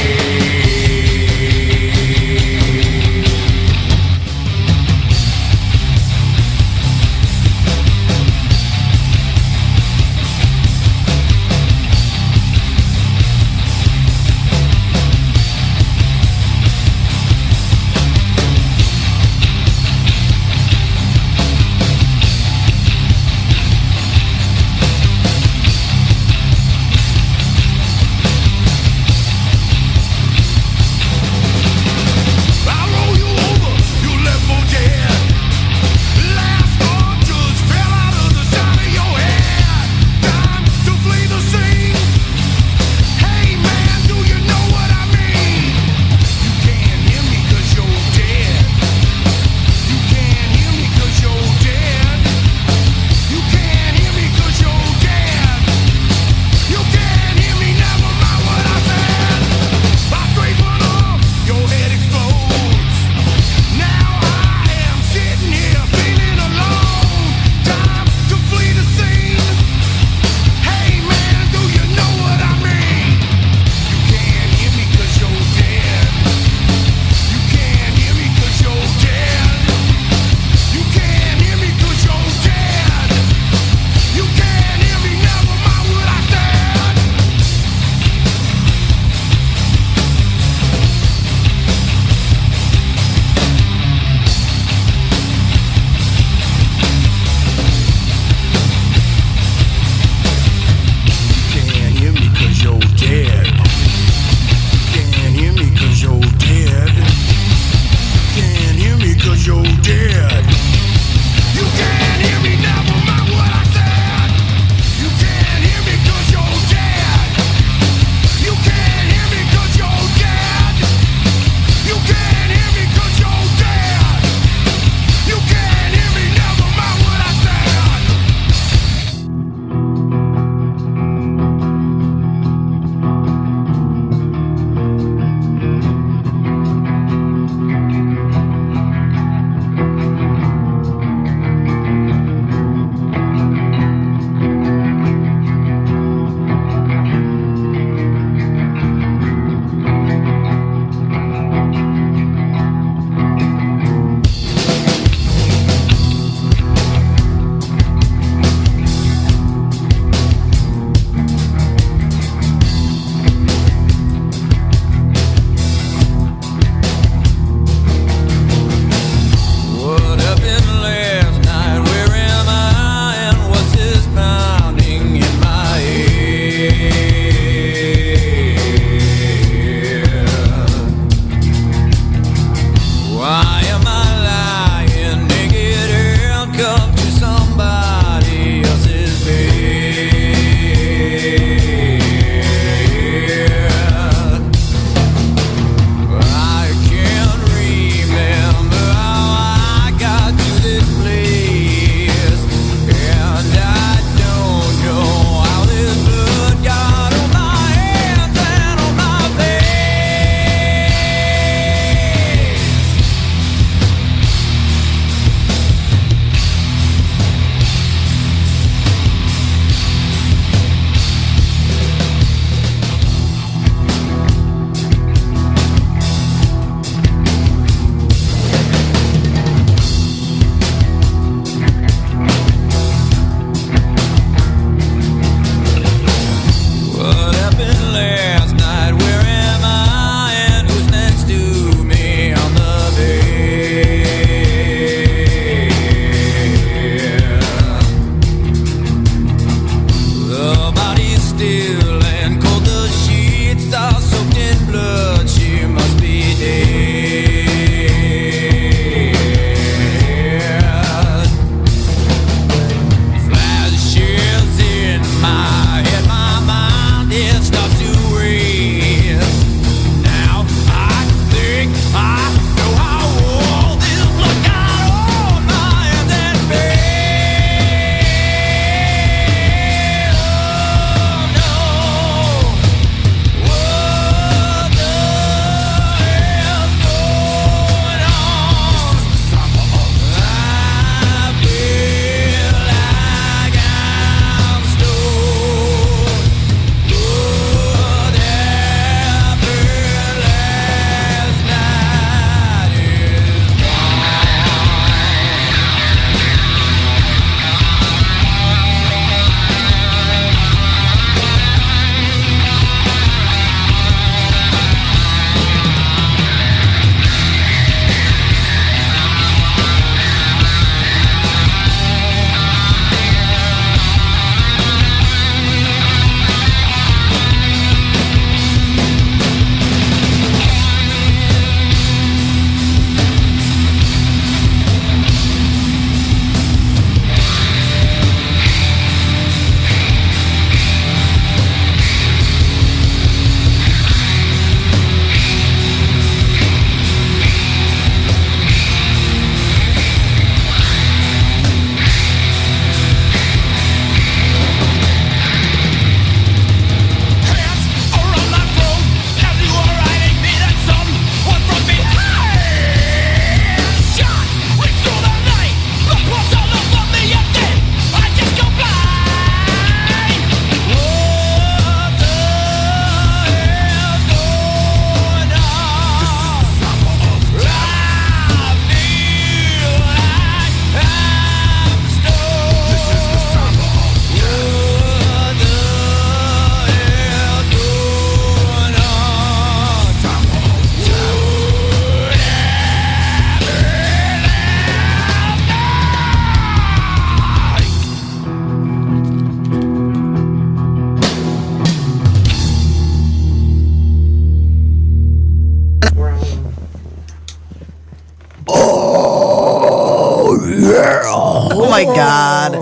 my God.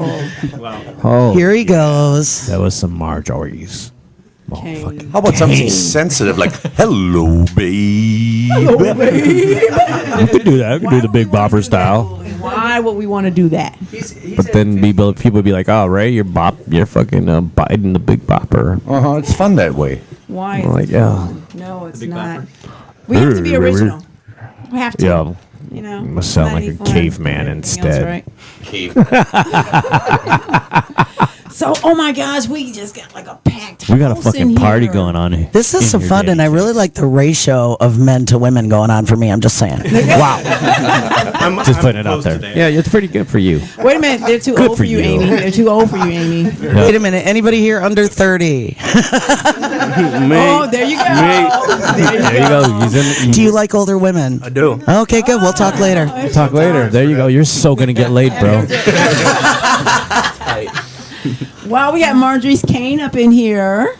Oh, Here he goes. that was some Marjorie's. How about something sensitive like "Hello, babe"? You could do that. You could do the Big Bopper style. Why would we want to do that? But then people would be like, "Oh, Ray, you're fucking biting the Big Bopper." It's fun that way. Why? I'm like, yeah, No, it's not. We have to be original. We have to. yeah. You know, Must sound not like a any fun caveman and everything instead. So, oh my gosh, we just got like a packed. We got a house fucking in party here. going on here. This is so fun, and I really like the ratio of men to women going on for me. I'm just saying. Wow. Just putting it out there. Yeah, it's pretty good for you. Wait a minute, they're too Good old for for you, you. Amy. They're too old for you, Amy. Wait a minute. Anybody here under 30? Oh, there you go. There you go. Do you like older women? I do. Okay, good. We'll talk later. Talk later. There you go. You're so gonna get laid, bro. Wow, we got Marjorie's cane up in here.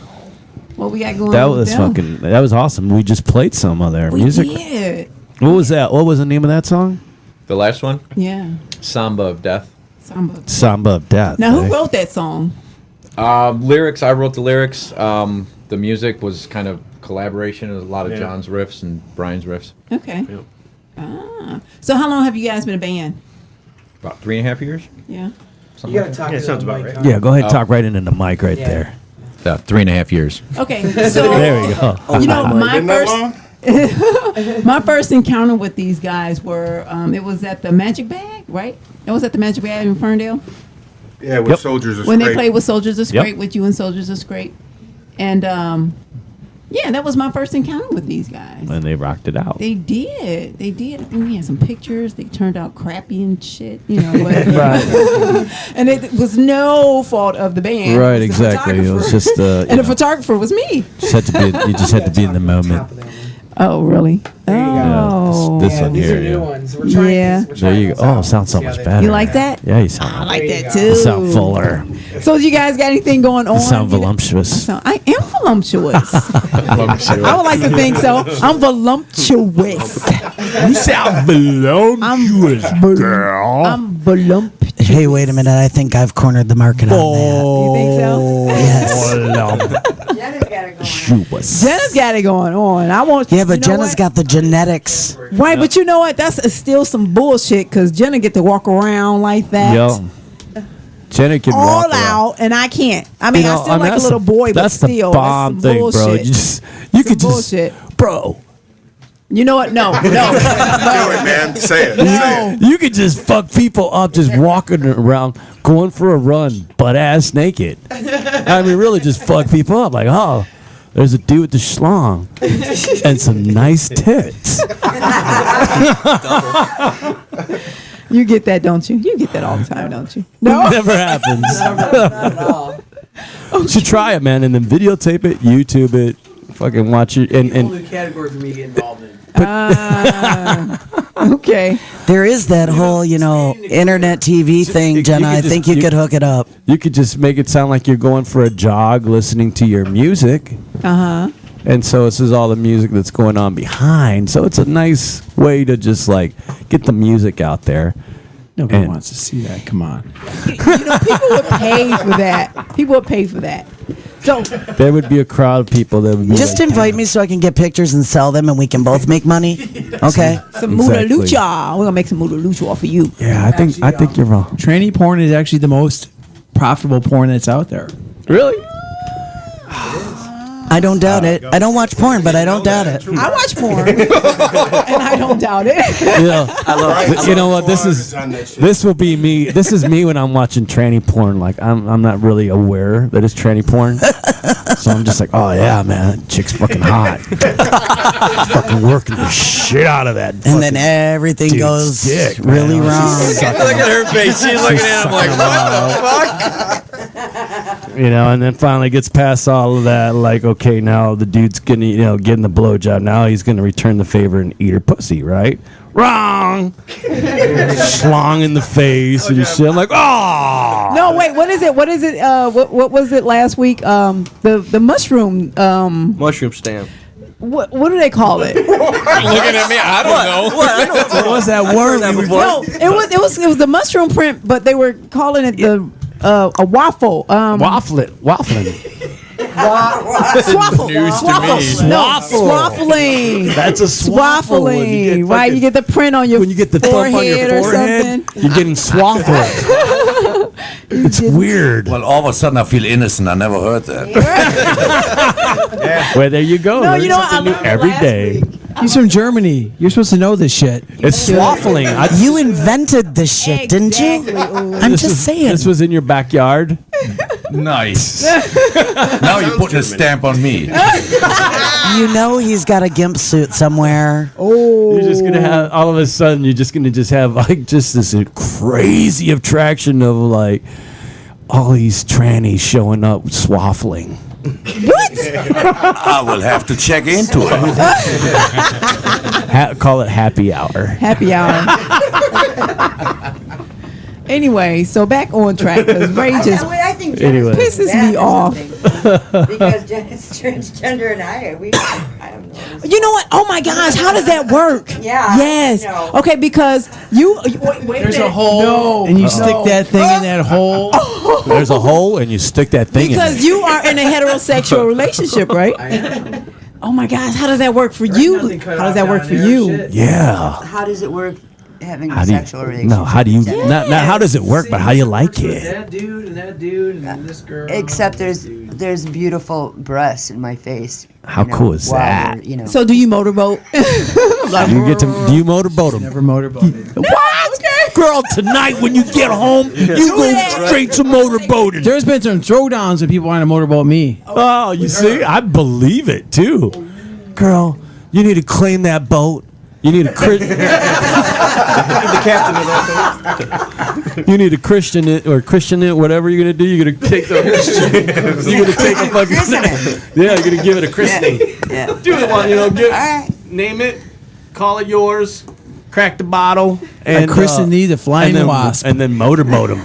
What we got going That on? was that was awesome. We just played some of their We music. did. What was that? What was the name of that song? The last one, Yeah. Samba of Death. Samba. Samba of Death. Now, eh? who wrote that song? Lyrics, I wrote the lyrics. The music was kind of collaboration. It was a lot of John's riffs and Brian's riffs. Okay. So, how long have you guys been a band? About 3.5 years. Yeah. You gotta talk. Yeah, sounds about right. Yeah, go ahead. Talk right into the mic right there. 3.5 years. Okay. So, There we go. you know, my first encounter with these guys were it was at the Magic Bag, right? It was at the Magic Bag in Ferndale Yeah, with Yep. Soldiers of when they Scrape. played with Soldiers of Yep. Scrape with you and Soldiers of Scrape, and yeah, that was my first encounter with these guys. And they rocked it out. They did. They did. I think we had some pictures. They turned out crappy and shit, you know. But, and it was no fault of the band. Right, It was the exactly. It was photographer. just and the photographer was me. just had to be. You just had to be in the moment. Oh, really? Oh. This one These here. are new Yeah. ones. We're trying, Yeah. we're There trying you this go. Oh, out. it sounds so See how much they better. You like that? Yeah, you sound. I like There you that go. too. You sound fuller. So, you guys got anything going on? You sound You know- voluptuous. So I am voluptuous. I would like to think so. I'm voluptuous. You sound voluptuous, girl. I'm voluptuous. Hey, wait a minute. I think I've cornered the market on You think so? that. Yes. Jenna's got it going on. I want. Yeah, but you know Jenna's what? got the genetics. Right, but you know what? That's still some bullshit because Jenna get to walk around like that. Yo, Jenna can all walk around. out, and I can't. I mean, I still like a that's little boy, but that's still, the bomb that's some thing, bullshit. bro. You could just, bullshit. bro. You know what? No, no. Do it, man. Say it. Say it. You could just fuck people up just walking around, going for a run, butt ass naked. I mean, really just fuck people up. Like, oh, there's a dude with the schlong and some nice tits. You get that, don't you? You get that all the time, don't you? No. Never happens. Should try it, man, and then videotape it, YouTube it, fucking watch it, and New category for me to get involved in. Okay. There is that whole, internet TV thing, Jenna. I think you could hook it up. you could just make it sound like you're going for a jog, listening to your music. And so this is all the music that's going on behind. So it's a nice way to just like get the music out there. Nobody And- wants to see that. Come on. People would pay for that. People would pay for that. So There would be a crowd of people that would be Just like, invite me so I can get pictures and sell them, and we can both make money. Okay. some Muda Exactly. Lucha. We're gonna make some Muda Lucha off of you. yeah, I think you're wrong. Tranny porn is actually the most profitable porn that's out there. Really? I don't doubt it. I don't watch porn, but I don't doubt it. I watch porn, and I don't doubt it. You know what? This is me. This is me when I'm watching tranny porn. Like I'm not really aware that it's tranny porn, so I'm just like, oh yeah, man, that chick's fucking hot, fucking working the shit out of that. And then everything dude's goes dick, man. really wrong. Look at her face. She's looking at him like, what the fuck? You know, and then finally gets past all of that. Like, okay, now the dude's gonna, getting the blowjob. Now he's gonna return the favor and eat her pussy, right? Wrong. Schlong in the face and shit. I'm like, oh. No, wait. What is it? What is it? What was it last week? The mushroom. Mushroom stand. what do they call it? You're looking at me. I don't know. What was that word? No, it was the mushroom print, but they were calling it a waffle. Waffling. Swaffle. News to Swaffle. me. No, swaffling. That's a swaffle. When you Swaffling. get Right, you get the print on your when you get the thump on your or forehead, something. you're getting swaffled. It's weird. Well, all of a sudden I feel innocent. I never heard that. Well, there you go. No, Learn you know what? I something new learned every last day. week. He's from Germany. You're supposed to know this shit. It's swaffling. You invented this shit, didn't you? Exactly. I'm just saying. This was in your backyard. Nice. Now you're putting a stamp on me. You know he's got a gimp suit somewhere. You're just gonna have all of a sudden. You're just gonna have like just this crazy attraction of like all these trannies showing up swaffling. I will have to check into it. Call it happy hour. Happy hour. Anyway, so back on track because Ray just I think Jenna's Anyway. pisses bad me or off. something. Because Jenna's transgender and I don't know. You know what? Oh my gosh, how does that work? Yeah, Yes. I know. Okay, because wait There's a minute. a hole, No. and you stick that thing in that hole. There's a hole, and you stick that thing Because you are in a heterosexual relationship, right? Oh my gosh, how does that work for you? How does that work for you? Yeah. How does it work having How a do you? sexual relationship? No. How do you? with Not how does it work, but how you like it? That dude and this girl. Except there's beautiful breasts in my face. How cool is while that? we're, You know. So do you motorboat? Do you motorboat them? Never motorboated. What? Girl, tonight when you get home, you go straight to motorboating. There's been some throwdowns when people want to motorboat me. Oh, you see? I believe it, too. Girl, you need to claim that boat. You need a the captain of that You need to Christian it or Christian it, whatever you're gonna do. You're gonna take the. You're gonna take a fucking. Yeah, you're gonna give it a christening. Yeah. Do the one, All right. name it, call it yours, crack the bottle, And christen thee the flying wasp. and then motorboat them.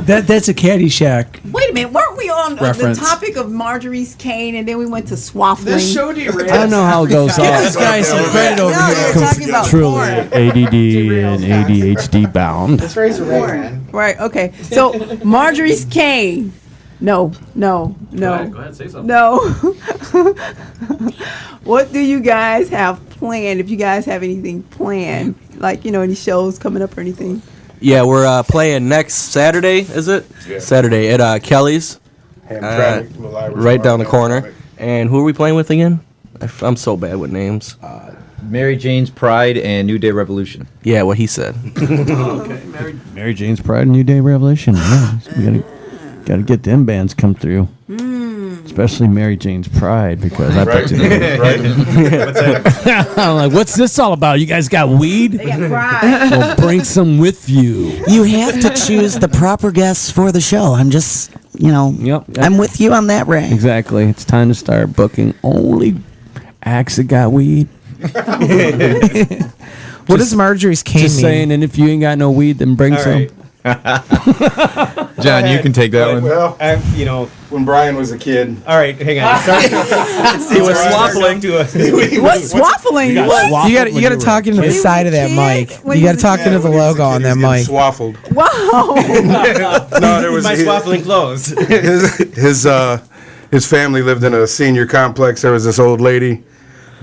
That's a Caddyshack. Wait a minute, weren't we on the Reference. topic of Marjorie's cane and then we went to swaffling? I don't know how it goes. Give this guy some credit over No, here. you're talking about Truly porn. ADD and ADHD bound. Right, okay. So Marjorie's cane. No. Go ahead, say something. No. What do you guys have planned? If you guys have anything planned, like, any shows coming up or anything? Yeah, we're playing next Saturday, is it? Yeah. Saturday at Kelly's, right down the corner. And who are we playing with again? I'm so bad with names. Mary Jane's Pride and New Day Revolution. Yeah, what he said. Mary Jane's Pride and New Day Revelation. Yeah, we gotta get them bands come through. Especially Mary Jane's Pride, because I bet you. I'm like, what's this all about? You guys got weed? They got pride. Well, bring some with you. You have to choose the proper guests for the show. I'm just, Yep. I'm with you on that, Ray. Exactly. It's time to start booking only acts that got weed. What does Marjorie's cane Just mean? saying, and if you ain't got no weed, then bring some. John, you can take that one. Well, when Brian was a kid. All right, hang on. He was swaffling. What's swaffling? What? You got to talk into the side of that mic. When You he got to was talk into the logo on that mic. Swaffled. Wow. No, there was My swaffling clothes. his family lived in a senior complex. There was this old lady,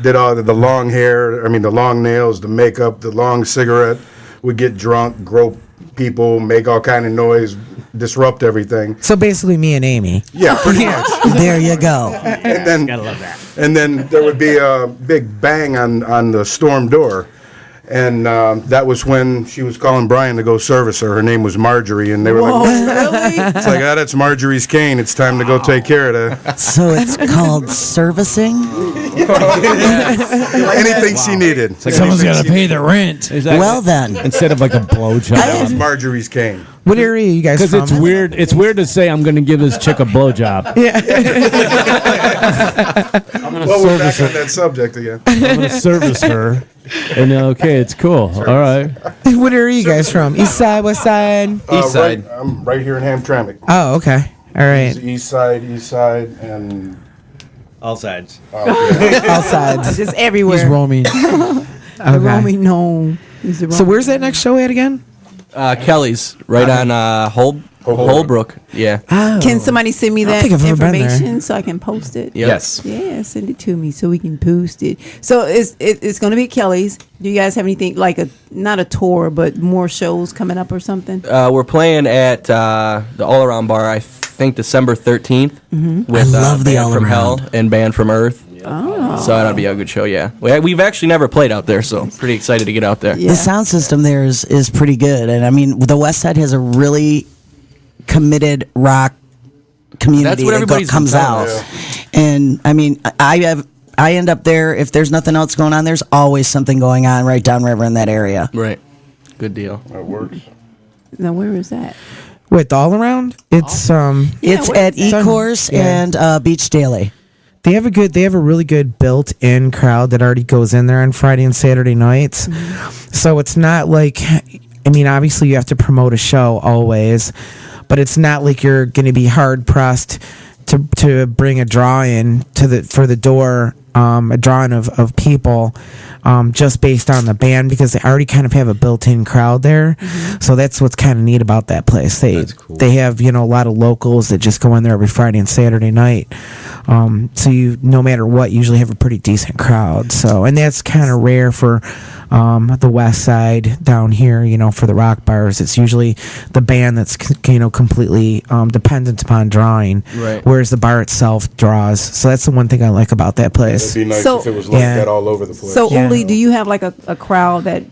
did all the long hair, the long nails, the makeup, the long cigarette, would get drunk, grope people, make all kind of noise, disrupt everything. So basically, me and Amy. Yeah, pretty much. There you go. And then, and then there would be a big bang on the storm door. And that was when she was calling Brian to go service her. Her name was Marjorie, and they were Whoa, like, really? it's like, that's Marjorie's cane. It's time to go take care of that. So it's called servicing? Anything she needed. Someone's got to pay the rent. Well then. Instead of like a That was blowjob. Marjorie's cane. What area are you guys Because from? it's weird. It's weird to say I'm going to give this chick a blowjob. Well, we're back on that subject again. I'm going to service her. And okay, it's cool. All right. What area are you guys from? East side, west side? East side. I'm right here in Hamtramck. Oh, okay. All right. East side, and All sides. All sides. Just everywhere. He's roaming. The roaming gnome. He's the So roaming where's that next show at again? Kelly's right on Holbrook. Yeah. Can somebody send me I don't that think I've ever been there. information so I can post it? Yes. Yeah, send it to me so we can post it. So it's going to be at Kelly's. Do you guys have anything like not a tour, but more shows coming up or something? We're playing at the All Around Bar, I think December 13th. Mm-hmm. With I love the Band All from Hell Around. and Band from Earth. Oh. So that'll be a good show, yeah. We've actually never played out there, so pretty excited to get out there. Yeah. The sound system there is pretty good, and I mean the West Side has a really committed rock community That's what that everybody's been comes telling out. us. And I mean, I end up there if there's nothing else going on. There's always something going on right downriver in that area. Right. Good deal. That works. Now, where is that? With All Around? It's It's where at is that? E-Course Yeah. and Beach Daily. They have a really good built-in crowd that already goes in there on Friday and Saturday nights. So it's not like, I mean, obviously you have to promote a show always, but it's not like you're going to be hard pressed to bring a draw in for the door, a drawing of people, just based on the band, because they already kind of have a built-in crowd there. So that's what's kind of neat about that place. They have a lot of locals that just go in there every Friday and Saturday night. So you, no matter what, usually have a pretty decent crowd. So, and that's kind of rare for the West Side down here. For the rock bars, it's usually the band that's completely dependent upon drawing, Right. whereas the bar itself draws. So that's the one thing I like about that place. It'd be nice So- if it was like Yeah. that all over the place. So, Yeah. Uli, do you have like a crowd that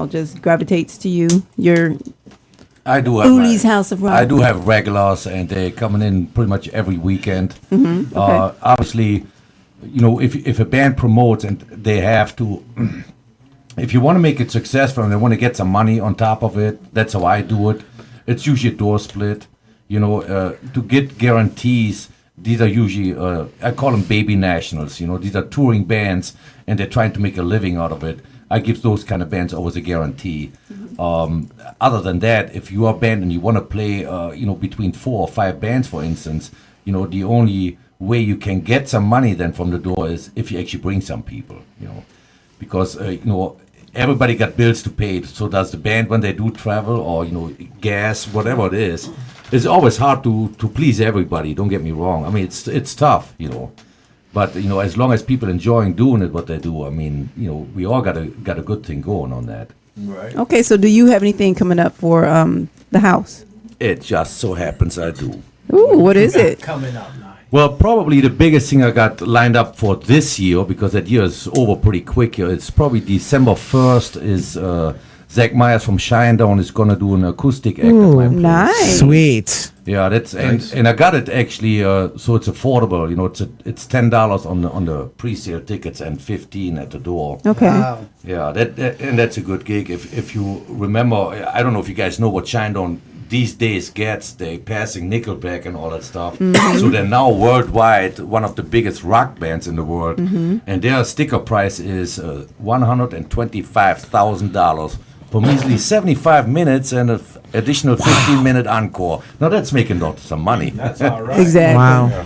just gravitates to you? Your I do have Uli's House of Rock. I do have regulars, and they're coming in pretty much every weekend. Okay. Obviously, if a band promotes and they have to, if you want to make it successful and they want to get some money on top of it, that's how I do it. It's usually a door split. To get guarantees, these are usually I call them baby nationals. These are touring bands, and they're trying to make a living out of it. I give those kind of bands always a guarantee. Other than that, if you are a band and you want to play, between 4 or 5 bands, for instance, the only way you can get some money then from the door is if you actually bring some people, because everybody got bills to pay. So does the band when they do travel or gas, whatever it is. It's always hard to please everybody. Don't get me wrong. I mean, it's tough, But as long as people enjoying doing it, what they do, I mean, we all got a good thing going on that. Right. Okay, so do you have anything coming up for the house? It just so happens I do. Ooh, what is it? Coming up now. Well, probably the biggest thing I got lined up for this year, because that year is over pretty quick here. It's probably December 1st is Zach Myers from Shinedown is going to do an acoustic act at my place. Nice. Sweet. Yeah, that's and I got it actually, so it's affordable. It's $10 on the pre-sale tickets and $15 at the door. Okay. Wow. Yeah, and that's a good gig. If you remember, I don't know if you guys know what Shinedown these days gets. They passing Nickelback and all that stuff. So they're now worldwide one of the biggest rock bands in the world, and their sticker price is $125,000. For measly 75 minutes and an additional 15-minute encore. Now that's making some money. That's all right. Exactly. Wow.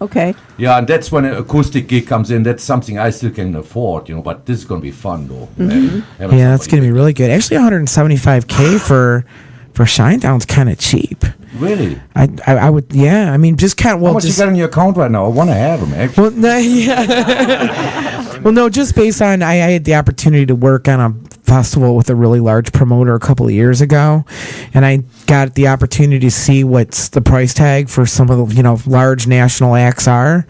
Okay. Yeah, and that's when an acoustic gig comes in. That's something I still can afford, but this is going to be fun, though. Yeah, that's going to be really good. Actually, $175K for Shinedown's kind of cheap. Really? I would, yeah. I mean, just kind of, How much you got in your account right now? I want to have them, actually. Well, no, yeah. Well, no, just based on I had the opportunity to work on a festival with a really large promoter a couple of years ago, and I got the opportunity to see what's the price tag for some of the large national acts are,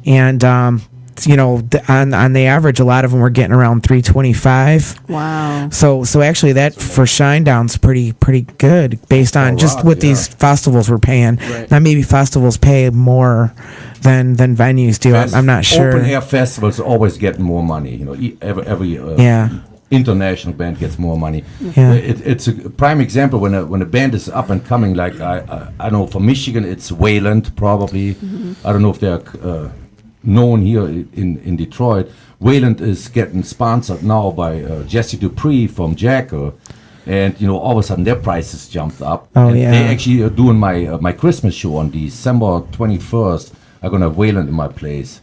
and on the average, a lot of them were getting around $325. Wow. So actually, that for Shinedown's pretty good based on just what these festivals were paying. Right. Now maybe festivals pay more than venues do. I'm not sure. Open air festivals always get more money. Every international band gets more money. Yeah. It's a prime example when a band is up and coming. Like I know for Michigan, it's Wayland probably. I don't know if they're known here in Detroit. Wayland is getting sponsored now by Jesse Dupree from Jackal. And all of a sudden their prices jumped up. Oh, and yeah. They actually are doing my Christmas show on December 21st. I'm gonna have Wayland in my place.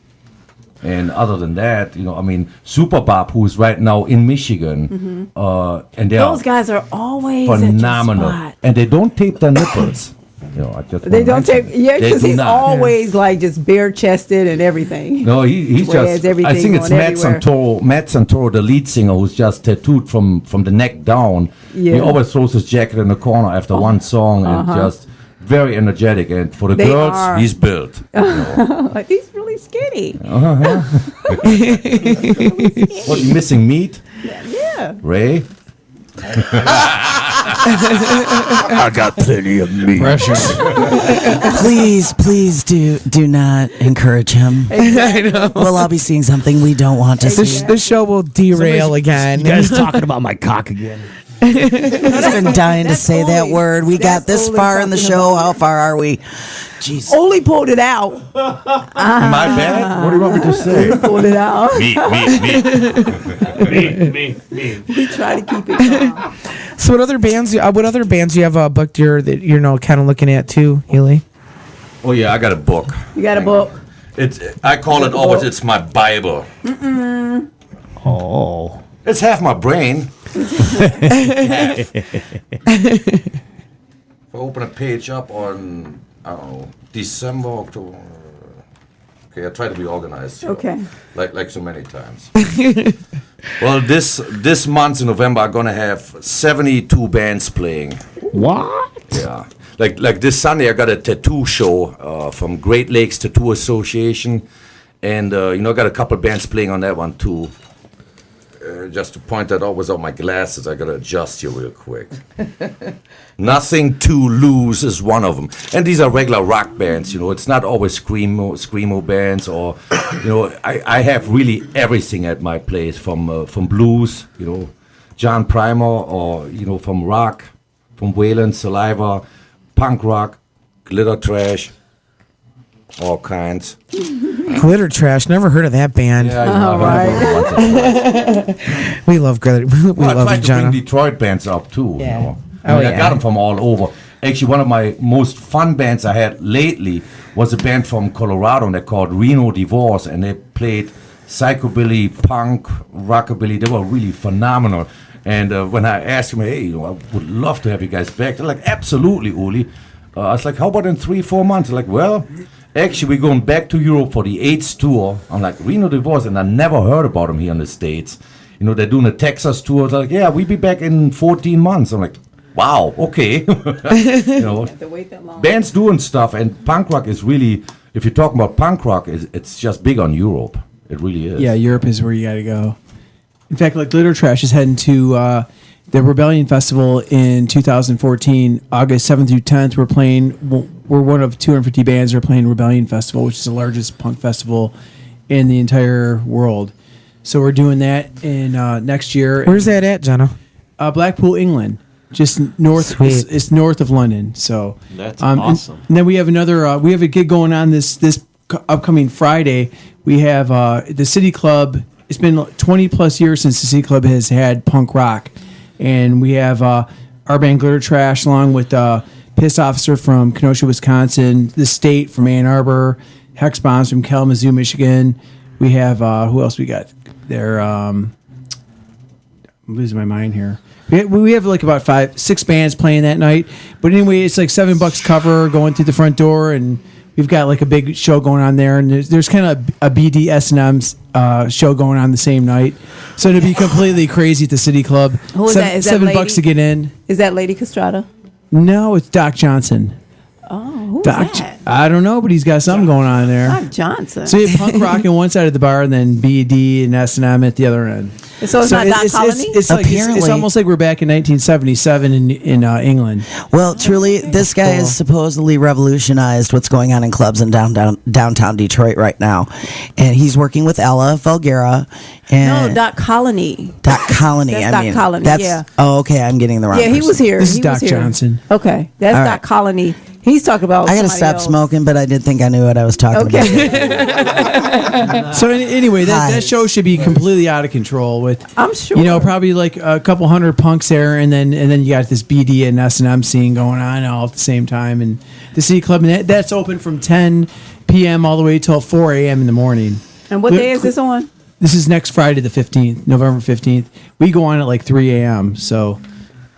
And other than that, I mean, Super Bob, who is right now in Michigan, and they Those are guys are always phenomenal, at your spot. and they don't tape their nipples. I just They wanna don't mention take, it. yeah, They because do he's not. always like just bare chested and everything. No, he's Wears just. everything I think it's on Matt everywhere. Santoro. Matt Santoro, the lead singer, who's just tattooed from the neck down. Yeah. He always throws his jacket in the corner after one song, and just very energetic. And for the They girls, are. he's built. Like he's really skinny. What, you missing meat, Yeah. Ray? I got plenty of meat. Please do not encourage him. I know. We'll all be seeing something we don't want to see. This show will derail again. You guys talking about my cock again? He's been dying to say that word. We got this far in the show. How far are we? Jeez. Only pulled it out. My bad. What do you want me to say? Pulled it out. Meat. We try to keep it calm. So what other bands? What other bands do you have booked? That you're kind of looking at too, Ely? Oh yeah, I got a book. You got a book. I call it always. It's my Bible. Oh. It's half my brain. If I open a page up on, I don't know, December, October. Okay, I try to be organized. Okay. Like so many times. Well, this month in November, I'm gonna have 72 bands playing. What? Yeah. Like this Sunday, I got a tattoo show from Great Lakes Tattoo Association, and I got a couple bands playing on that one too. Just to point that out without my glasses, I gotta adjust here real quick. Nothing to Lose is one of them, and these are regular rock bands. It's not always screamo bands, or I have really everything at my place from blues, John Primer, or from rock, from Waylon, Saliva, punk rock, glitter trash, all kinds. Glitter Trash. Never heard of that band. We love Glitter. We Well, I love tried you, to Jenna. bring Detroit bands up too. Yeah. I mean, I got them from all over. Actually, one of my most fun bands I had lately was a band from Colorado, and they're called Reno Divorce, and they played psychobilly, punk, rockabilly. They were really phenomenal. And when I asked them, hey, I would love to have you guys back, they're like, absolutely, Uli. I was like, how about in 3-4 months? They're like, well, actually, we're going back to Europe for the 8th tour. I'm like, Reno Divorce, and I never heard about them here in the States. They're doing a Texas tour. They're like, yeah, we'll be back in 14 months. I'm like, wow, okay. Have to wait that long. Bands doing stuff, and punk rock is really, if you're talking about punk rock, it's just big on Europe. It really is. Yeah, Europe is where you got to go. In fact, like Glitter Trash is heading to the Rebellion Festival in 2014, August 7th through 10th. We're one of 250 bands that are playing Rebellion Festival, which is the largest punk festival in the entire world. So we're doing that in next year. Where's that at, Jenna? Blackpool, England, just north. Sweet. It's north of London. So That's awesome. And then we have another. We have a gig going on this upcoming Friday. We have the City Club. It's been 20 plus years since the City Club has had punk rock, and we have our band Glitter Trash along with Piss Officer from Kenosha, Wisconsin, The State from Ann Arbor, Hex Bombs from Kalamazoo, Michigan. We have who else we got there? I'm losing my mind here. We have like about 5-6 bands playing that night. But anyway, it's like $7 cover going through the front door, and we've got like a big show going on there. And there's kind of a BDS&M show going on the same night. So to be completely crazy at the City Club, Who is that? Is that $7 lady? to get in. Is that Lady Castrata? No, it's Doc Johnson. Oh, who's Doc, that? I don't know, but he's got something going on there. Doc Johnson. So you have punk rock on one side of the bar, and then BD and S&M at the other end. So it's not Doc Colony? It's like it's almost like we're back in 1977 in England. Well, truly, this guy has supposedly revolutionized what's going on in clubs in downtown Detroit right now, and he's working with Ella Vulgara. And No, Doc Colony. Doc Colony. That's I Doc mean, Colony, that's, yeah. Oh, okay. I'm getting the wrong. Yeah, he person. was here. This is He Doc was here. Johnson. Okay, that's All Doc right. Colony. He's talking about. I gotta somebody stop else. smoking, but I did think I knew what I was talking about. Okay. So anyway, that Hi. show should be completely out of control with. I'm sure. Probably like a couple hundred punks there, and then you got this BD and S&M scene going on all at the same time, and the City Club, and that's open from 10 p.m. all the way till 4 a.m. in the morning. And what day is this on? This is next Friday, the 15th, November 15th. We go on at like 3 a.m., so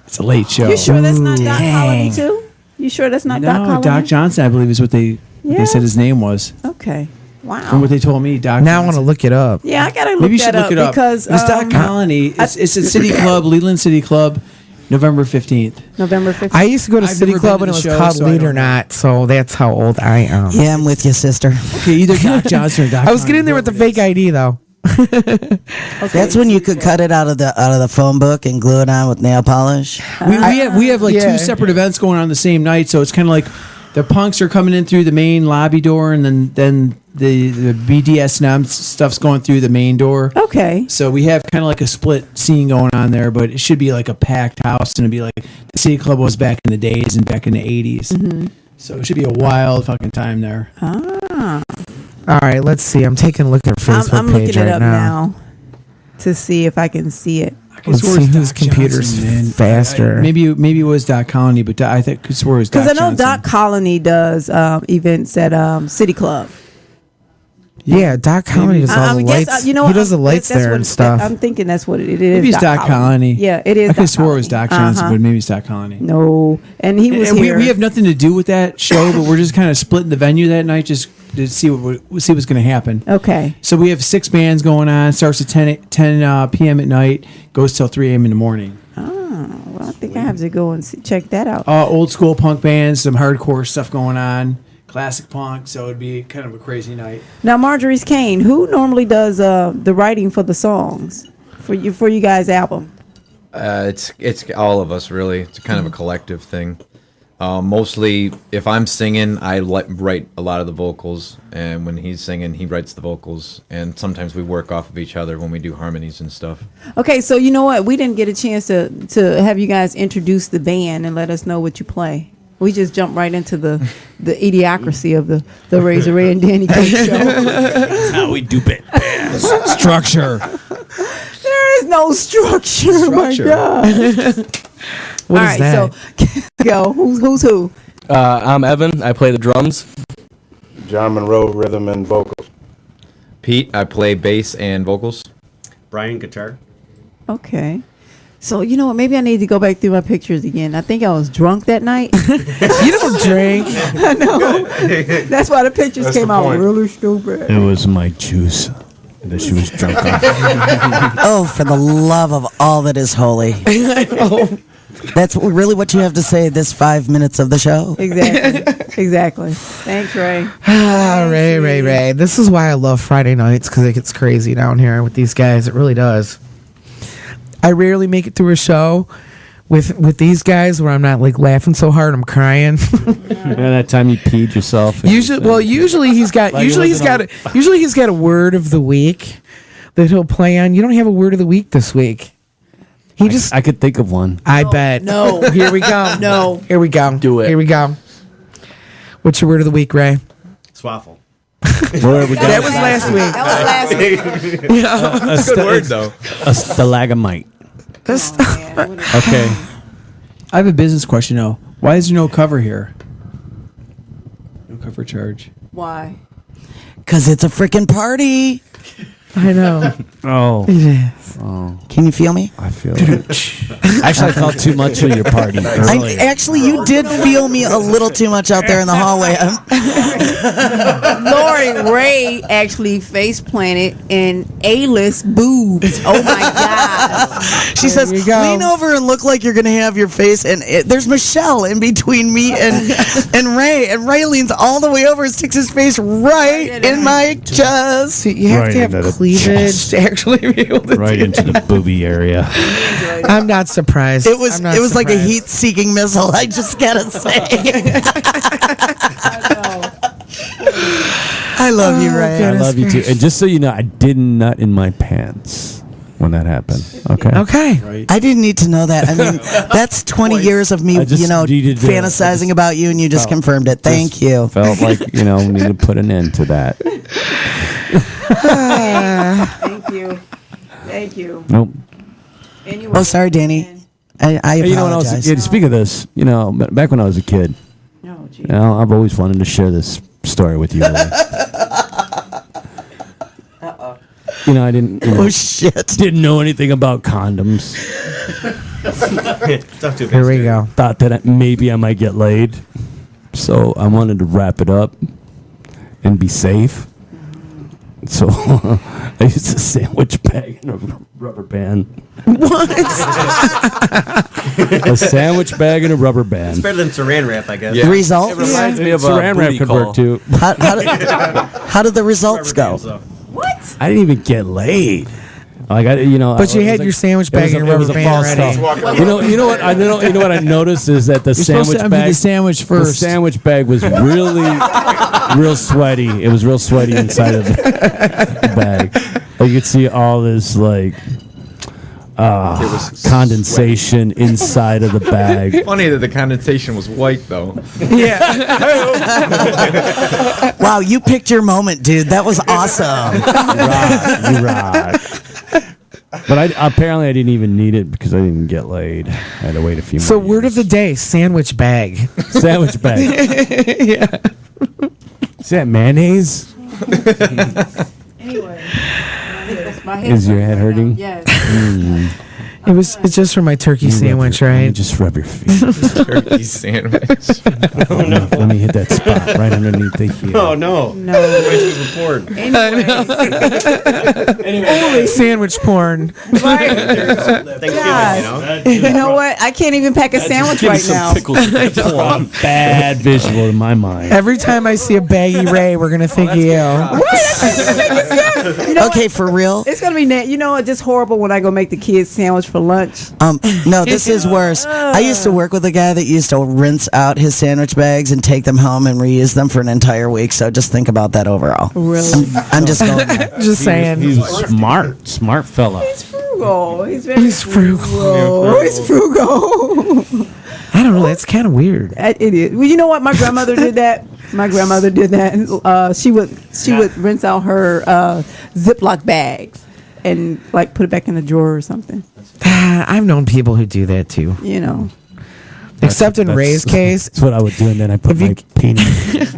it's a late show. You sure that's not Doc Colony too? You sure that's not Doc Colony? Doc Johnson, I believe, is what they said his name was. Okay. Wow. From what they told me, Doc. Now I want to look it up. Yeah, I gotta look Maybe you should that look it up because it's Doc Colony. It's at City Club, Leland City Club, November 15th. November 15th. I used to go to I've City never Club been and to it the was show, called so I Lead don't or know. Not, so that's how old I am. Yeah, I'm with you, sister. Okay, either Doc Johnson or Doc. I was getting there with the fake ID though. That's when you could cut it out of the phone book and glue it on with nail polish. We have like Yeah. two separate events going on the same night, so it's kind of like the punks are coming in through the main lobby door, and then the BDSM stuff's going through the main door. Okay. So we have kind of like a split scene going on there, but it should be like a packed house, and it'd be like the City Club was back in the days and back in the 80s. Mm-hmm. So it should be a wild fucking time there. All right, let's see. I'm taking a look at her Facebook I'm looking page it right up now to see if I can see it. Let's see whose computer's faster. Maybe it was Doc Colony, but I think could swear it was Doc Because I know Johnson. Doc Colony does events at City Club. Yeah, Doc Colony does all the lights. You know, he does the lights that's there what and stuff. I'm thinking that's what it is. Maybe it's Doc Colony. Yeah, it is. I could Doc swear it was Colony. Doc Johnson, Uh-huh. but maybe it's Doc Colony. No, and he was And here. we have nothing to do with that show, but we're just kind of splitting the venue that night just to see what's going to happen. Okay. So we have 6 bands going on. Starts at 10 p.m. at night, goes till 3 a.m. in the morning. Oh, well, I think I have to go and check that out. Old school punk bands, some hardcore stuff going on, classic punk. So it'd be kind of a crazy night. Now, Marjorie's Kane, who normally does the writing for the songs for you guys' album? It's all of us really. It's kind of a collective thing. Mostly, if I'm singing, I write a lot of the vocals, and when he's singing, he writes the vocals. And sometimes we work off of each other when we do harmonies and stuff. Okay, so you know what? We didn't get a chance to have you guys introduce the band and let us know what you play. We just jumped right into the idiocracy of the Razor Ray and Danny Coach show. That's how we do it. Structure. There is no structure. My God. What All is right, that? so go. Who's who? I'm Evan. I play the drums. John Monroe, rhythm and vocals. Pete, I play bass and vocals. Brian, guitar. Okay. So you know what? Maybe I need to go back through my pictures again. I think I was drunk that night. You don't drink. I know. That's why the pictures That's came the out point. really stupid. It was my juice that she was drunk on. Oh, for the love of all that is holy. That's really what you have to say this 5 minutes of the show. Exactly. Thanks, Ray. Ray. This is why I love Friday nights, because it gets crazy down here with these guys. It really does. I rarely make it through a show with these guys where I'm not like laughing so hard I'm crying. Yeah, that time you peed yourself. Usually he's got a word of the week that he'll play on. You don't have a word of the week this week. I could think of one. I bet. No. Here we go. No. Here we go. Do it. Here we go. What's your word of the week, Ray? Swaffle. That was last week. That was last week. Yeah. Good word though. A stalagmite. Okay. I have a business question though. Why is there no cover here? No cover charge. Why? Because it's a freaking party. I know. Oh. It is. Can you feel me? I feel it. Actually, I felt too much of your party earlier. Actually, you did feel me a little too much out there in the hallway. Lori Ray actually face planted in A-list boobs. Oh my God. She says, you go. lean over and look like you're going to have your face. And there's Michelle in between me and Ray. And Ray leans all the way over and sticks his face right in my chest. See, you have Right to have into the cleavage chest. to actually be able to Right do into the booby area. I'm not surprised. It was I'm not like a surprised. heat-seeking missile. I just gotta say. I love you, Ray. I love you too. And just so you know, I did nut in my pants when that happened. Okay. Okay. I didn't need to know that. I mean, that's 20 years of me, I just needed to- fantasizing about you, and you just confirmed it. Thank you. Felt like, we need to put an end to that. Thank you. Nope. Anyway. Oh, sorry, Danny. I Hey, when I was apologize. a kid, speak of this, back when I was a kid, Oh, gee. I've always wanted to share this story with you. Lily. I didn't. Oh shit! Didn't know anything about condoms. Here we go. Thought that maybe I might get laid, so I wanted to wrap it up and be safe. So I used a sandwich bag and a rubber band. What? A sandwich bag and a rubber band. It's better than saran wrap, I guess. The results? It reminds me of Saran wrap could work too. How did the results go? What? I didn't even get laid. Like But you had your sandwich bag and rubber band ready. You know what? You know what I noticed is that the supposed sandwich to empty bag. the sandwich first. The sandwich bag was really, real sweaty. It was real sweaty inside of the bag. Like you could see all this like condensation inside of the bag. Funny that the condensation was white though. Yeah. Wow, you picked your moment, dude. That was awesome. You rock. But apparently I didn't even need it because I didn't get laid. I had to wait a few So more word of the day: sandwich bag. Sandwich bag. Yeah. Is that mayonnaise? Anyway, Is your head hurting? Yes. It's just for my turkey sandwich, right? Just rub your feet. Turkey sandwich. Let me hit that spot right underneath the heel. Oh no. No. Wait to report. Anyway, sandwich porn. Thanksgiving, You know what? I can't even pack a sandwich right now. Bad visual in my mind. Every time I see a baggy Ray, we're gonna think of you. You know Okay, what? for real? It's gonna be you know what? Just horrible when I go make the kids sandwich for lunch. No, this is worse. I used to work with a guy that used to rinse out his sandwich bags and take them home and reuse them for an entire week. So just think about that overall. Really? I'm just going there. Just saying. He's smart fella. He's frugal. He's frugal. He's frugal. I don't know. That's kind of weird. It is. Well, you know what? My grandmother did that. My grandmother did that. And, she would rinse out her Ziploc bags and like put it back in the drawer or something. I've known people who do that too. You know. Except in Ray's case. That's what I would do, and then I put my penis.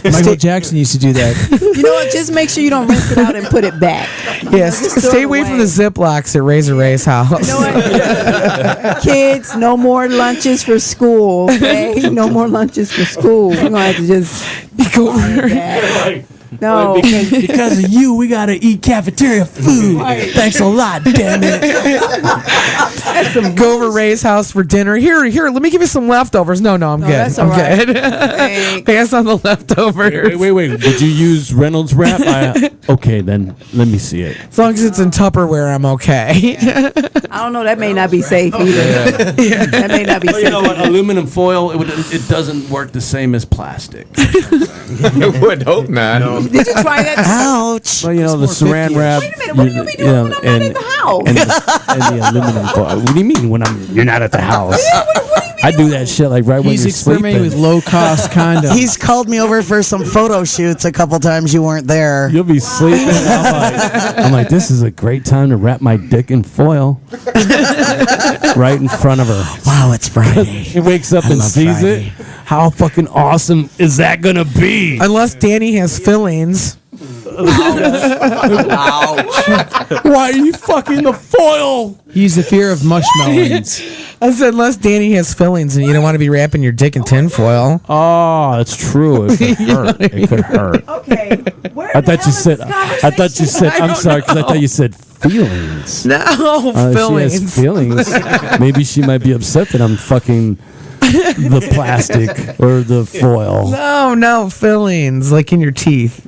Michael Jackson used to do that. You know what? Just make sure you don't rinse it out and put it back. Yes, Just throw stay it away from the Ziplocs at Razor Ray's house. You know what? Kids, no more lunches for school. Okay? No more lunches for school. We're gonna have to just go over. No, because of you, we gotta eat cafeteria food. Thanks a lot, damn it. Go over Ray's house for dinner. Here, let me give you some leftovers. No, I'm good. that's I'm all right. good. Pass on the leftovers. Wait. Did you use Reynolds wrap? Okay, then let me see it. As long as it's in Tupperware, I'm okay. I don't know. That may not be safe either. That may not be safe. You know what? Aluminum foil, it doesn't work the same as plastic. I would hope not. Did you try that? Ouch. Well, you know, the saran wrap. Wait a minute. What do you be doing when I'm not at the house? And the aluminum foil. What do you mean when you're not at the house? I do that shit like right when He's you're experimenting sleeping. with low-cost condoms. He's called me over for some photo shoots a couple times. You weren't there. You'll be sleeping. I'm like, this is a great time to wrap my dick in foil. Right in front of her. Wow, it's Friday. He wakes up and love sees Friday. it. How fucking awesome is that gonna be? Unless Danny has fillings. Why are you fucking the foil? He's the fear of mushmelons. I said, unless Danny has fillings and you don't want to be wrapping your dick in tinfoil. Oh, that's true. It could hurt. It could hurt. Okay. Where I the thought you hell is said. this I thought you said. I I'm don't sorry because I know. thought you said feelings. No, She fillings. has feelings. Maybe she might be upset that I'm fucking the plastic or the foil. No, fillings like in your teeth.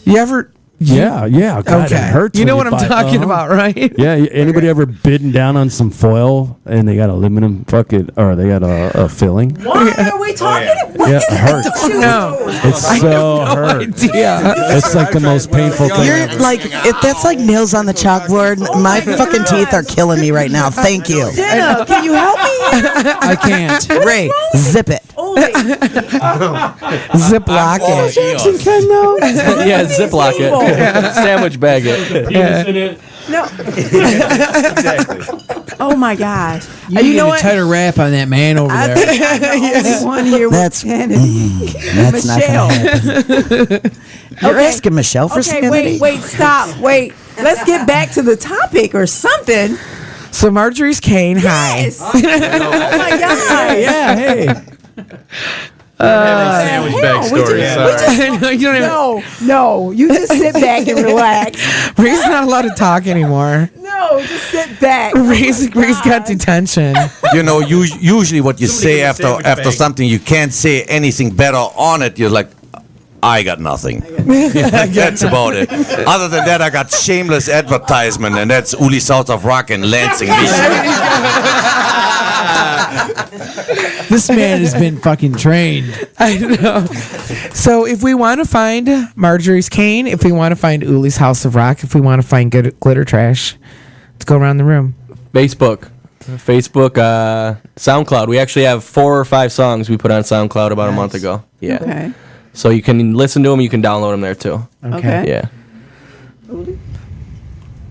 You ever? Yeah. God, Okay. it hurts. You know when what I'm talking about, right? Yeah. Anybody ever bitten down on some foil and they got aluminum or they got a filling? Why are we talking? Yeah, it hurts. No, It's so hurt. idea. It's like the most painful thing. You're like, that's like nails on the chalkboard. My fucking teeth are killing me right now. Thank you. Jenna, can you help me? I can't. Ray, zip it. Oh, wait. Ziploc it. Jackson can know. Yeah, Ziploc it. Sandwich bag it. Penis in it. No. Exactly. Oh my gosh. You need a tighter wrap on that man over I there. think I'm the only one here That's- with sanity. That's not Michelle. going to happen. You're Okay. asking Michelle for Okay, sanity? wait, stop. Wait. Let's get back to the topic or something. So Marjorie's cane. Yes. Hi. Oh my God. Yeah, hey. Sandwich bag story. Sorry. You don't even- No. You just sit back and relax. Ray's not allowed to talk anymore. No, just sit back. Ray's got detention. You know, usually what you Somebody say give me a after sandwich after bag. something you can't say anything better on it. You're like, I got nothing. That's about it. Other than that, I got shameless advertisement, and that's Uli's House of Rock in Lansing, Michigan. This man has been fucking trained. I know. So if we want to find Marjorie's cane, if we want to find Uli's House of Rock, if we want to find good glitter trash, let's go around the room. Facebook, SoundCloud. We actually have 4 or 5 songs we put on SoundCloud about a month ago. Yeah. Okay. So you can listen to them. You can download them there too. Okay. Yeah.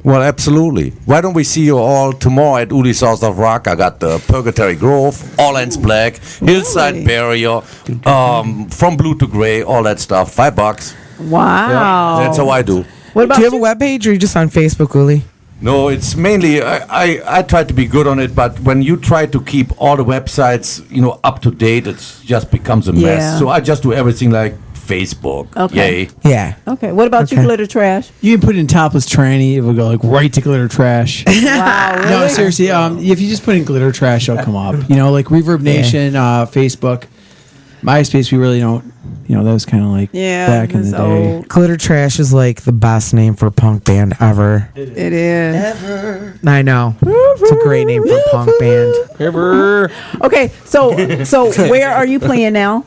Well, absolutely. Why don't we see you all tomorrow at Uli's House of Rock? I got the Purgatory Grove, All Ends Black, Hillside Barrier, From Blue to Gray, all that stuff. $5. Wow. That's how I do. What about Do you have a webpage or are you just on Facebook, Uli? No, it's mainly I try to be good on it, but when you try to keep all the websites, up to date, it just becomes a mess. Yeah. So I just do everything like Facebook. Okay. Yay. Yeah. Okay. What about you, Okay. glitter trash? You can put in topless tranny. It will go like right to glitter trash. Wow. Really? No, seriously. If you just put in glitter trash, it'll come up. Like Reverb Nation, Facebook, MySpace. We really don't. That was kind of like back in the it's day. old. Glitter Trash is like the best name for a punk band ever. It is. I know. It's a great name for a punk band. Okay. So where are you playing now?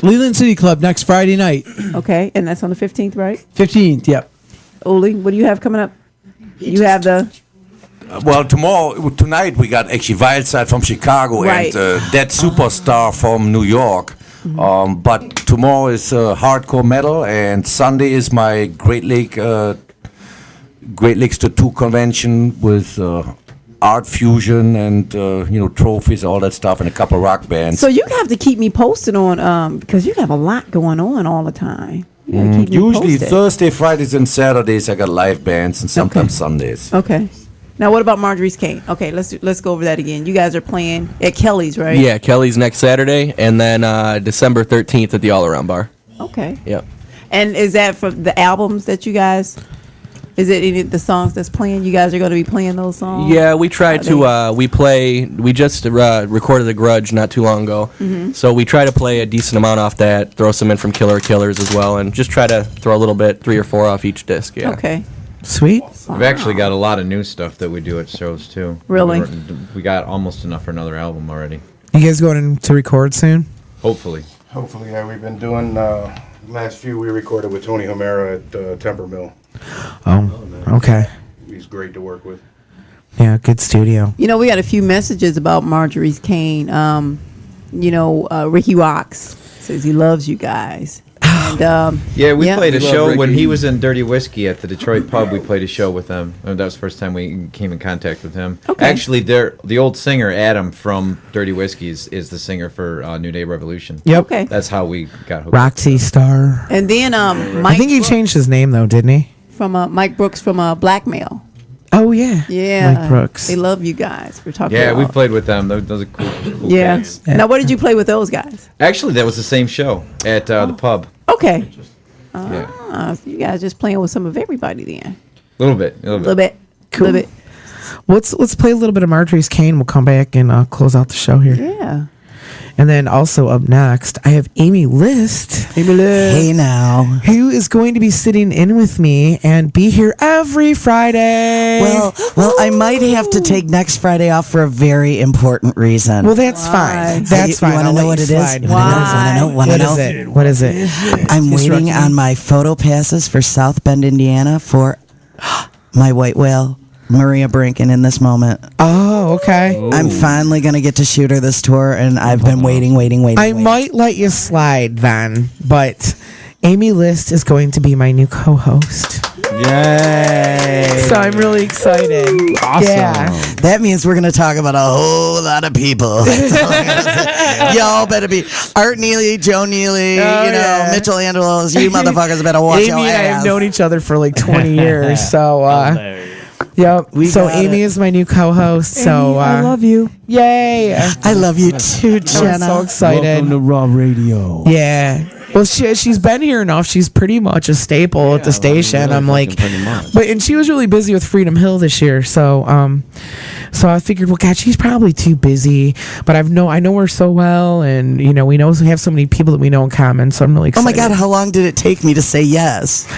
Leland City Club next Friday night, Okay, and that's on the 15th, right? 15th. Yep. Uli, what do you have coming up? You have the Well, tonight we got actually Wildside from Chicago Right. and Dead Superstar from New York. But tomorrow is hardcore metal, and Sunday is my Great Lakes Tattoo convention with art fusion and trophies, all that stuff, and a couple rock bands. So you have to keep me posted on because you have a lot going on all the time. You gotta keep me Usually posted. Thursday, Fridays, and Saturdays I got live bands, and sometimes Sundays. Okay. Now what about Marjorie's Cane? Okay, let's go over that again. You guys are playing at Kelly's, right? Yeah, Kelly's next Saturday, and then December 13th at the All Around Bar. Okay. Yep. And is that for the albums that you guys? Is it any of the songs that's playing? You guys are going to be playing those songs? Yeah, we try to. We just recorded The Grudge not too long ago, so we try to play a decent amount off that. Throw some in from Killer Killers as well, and just try to throw a little bit, 3 or 4 off each disc. Yeah. Okay. Sweet. We've actually got a lot of new stuff that we do at shows too. Really? We got almost enough for another album already. You guys going to record soon? Hopefully. Hopefully, yeah. We've been doing last few we recorded with Tony Homera at Temper Mill. Oh, okay. He's great to work with. Yeah, good studio. You know, we got a few messages about Marjorie's Cane. Ricky Rocks says he loves you guys. And, Yeah, we played a We love show when Ricky. he was in Dirty Whiskey at the Detroit pub. We played a show with him. And that was the first time we came in contact with him. Okay. Actually, the old singer Adam from Dirty Whiskey is the singer for New Day Revolution. Yep. Okay. That's how we got hooked. Roxy Star. And then I think he Brooks changed his name though, didn't he? from Mike Brooks from Blackmail. Oh yeah. Yeah. Mike Brooks. They love you guys. We're talking Yeah, we about. played with them. Those are cool Yeah. cats. Now, what did you play with those guys? Actually, that was the same show at the pub. Okay. Yeah. So you guys just playing with some of everybody then. A little bit. A little bit. Little bit. Let's play a little bit of Marjorie's Cane. We'll come back and close out the show here. Yeah. And then also up next, I have Amy List. Hey now. Who is going to be sitting in with me and be here every Friday. Well, I might have to take next Friday off for a very important reason. Well, that's fine. That's fine. You want to I'll know let what you it is? slide. Want to know? What is it? What is it? I'm waiting on my photo passes for South Bend, Indiana for my white whale, Maria Brinken, in this moment. Oh, okay. I'm finally going to get to shoot her this tour, and I've been waiting. I might let you slide then, but Amy List is going to be my new co-host. Yay! So I'm really excited. Awesome. Yeah. That means we're going to talk about a whole lot of people. That's all I'm gonna say. Y'all better be Art Neely, Joe Neely, Mitchell Angelos. You motherfuckers better watch Amy your and I have ass. known each other for like 20 years. So, yep. So got Amy it. is my new co-host. So I love you. Yay! I love you too, Jenna. I'm so excited. Welcome to Raw Radio. Yeah. Well, she's been here enough. She's pretty much a staple at the station. really I'm like, pretty much. and she was really busy with Freedom Hill this year. So I figured, well, God, she's probably too busy. But I know her so well, and we have so many people that we know in common. So I'm really Oh excited. my God, how long did it take me to say yes?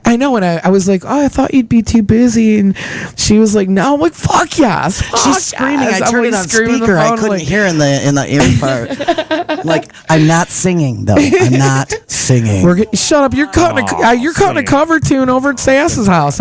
I know, and I was like, oh, I thought you'd be too busy, and she was like, no. I'm like, fuck yes. Fuck She's screaming. yes. I I'm turned it like on screaming speaker. I phone, couldn't like- hear in the ear part. Like, I'm not singing though. I'm not singing. Shut up! You're cutting you're cutting a cover tune over at Sass's house.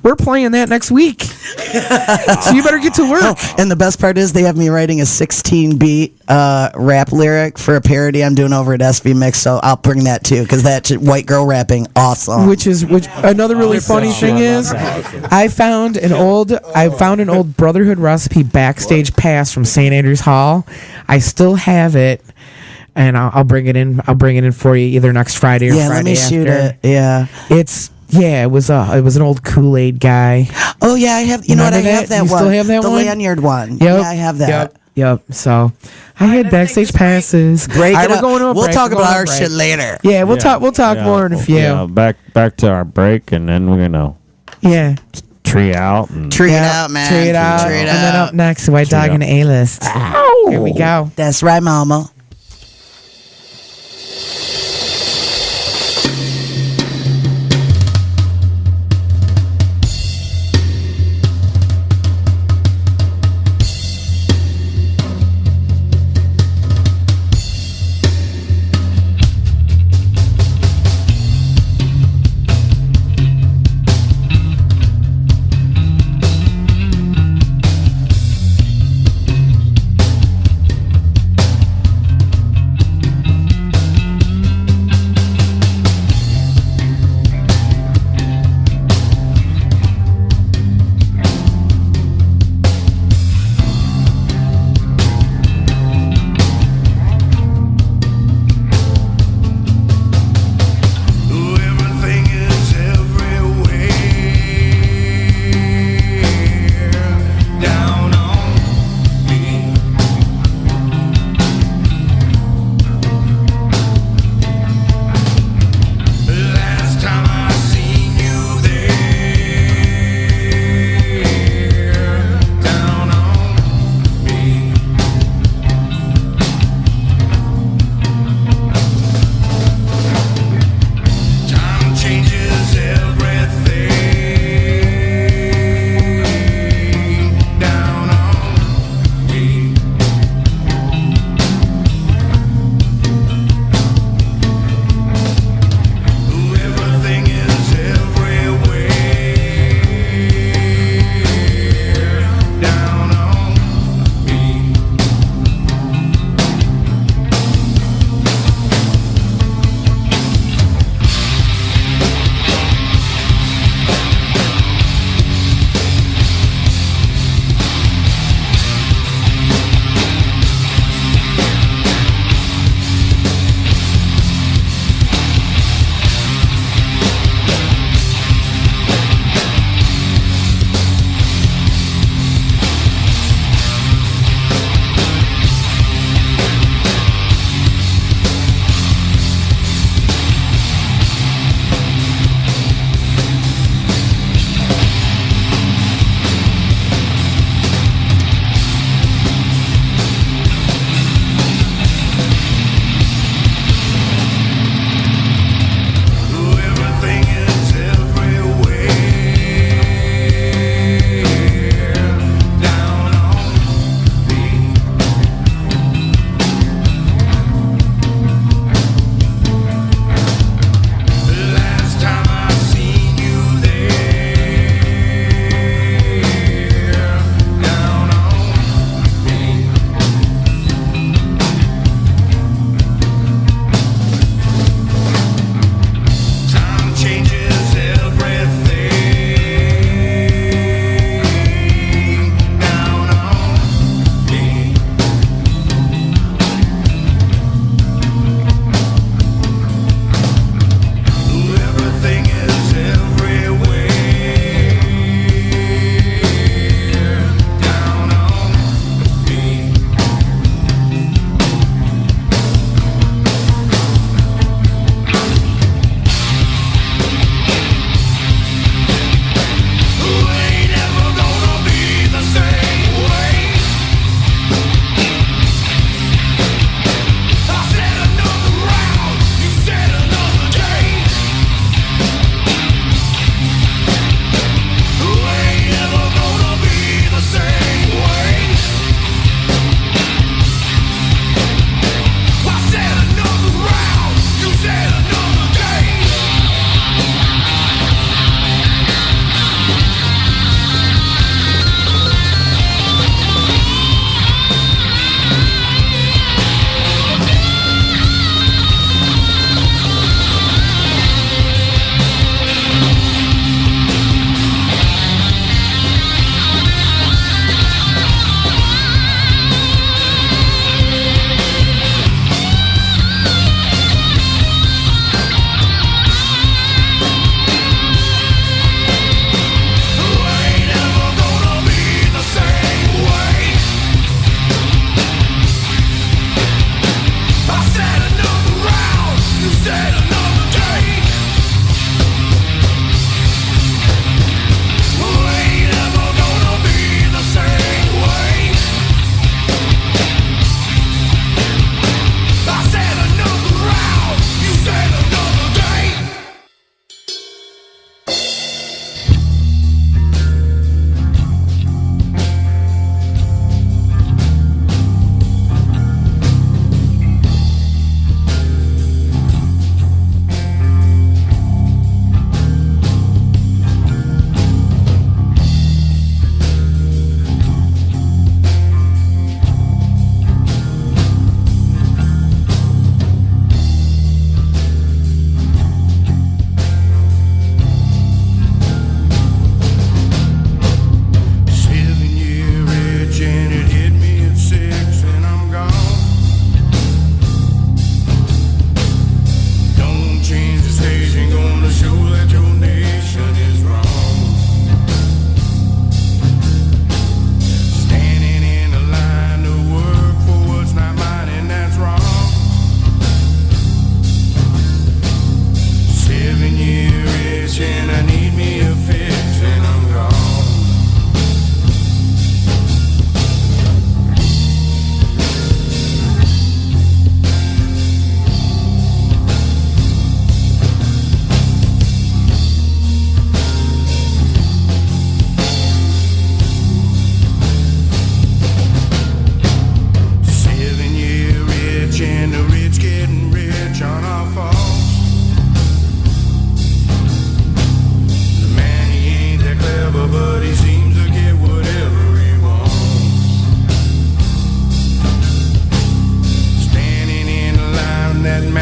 We're playing that next week, so you better get to work. Oh, and the best part is they have me writing a 16-beat rap lyric for a parody I'm doing over at SV Mix. So I'll bring that too, because that white girl rapping, awesome. Which another really funny thing is, I found an old Brotherhood recipe backstage pass from St. Andrews Hall. I still have it. And I'll bring it in. I'll bring it in for you either next Friday or Friday let me after. shoot it. Yeah. It was an old Kool-Aid guy. Oh yeah, I have. You know what? I Remember have that You one. still have that the one? lanyard one. Yep. Yeah, I have that. Yep. So I had backstage passes. Break All it right, up. we're going to a We'll break. talk We're going about to a our break. shit later. Yeah, we'll talk more in a few. Yeah, back to our break, and then we're gonna Yeah. tree out. And Tree it out, man. Tree it out. Tree it And then out. up next, White Dog and A-List. Here we go. That's right, mama.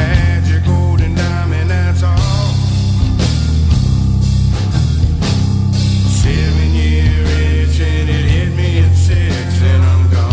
magic golden diamond, that's all. 7-year itch and it hit me at 6 and I'm gone.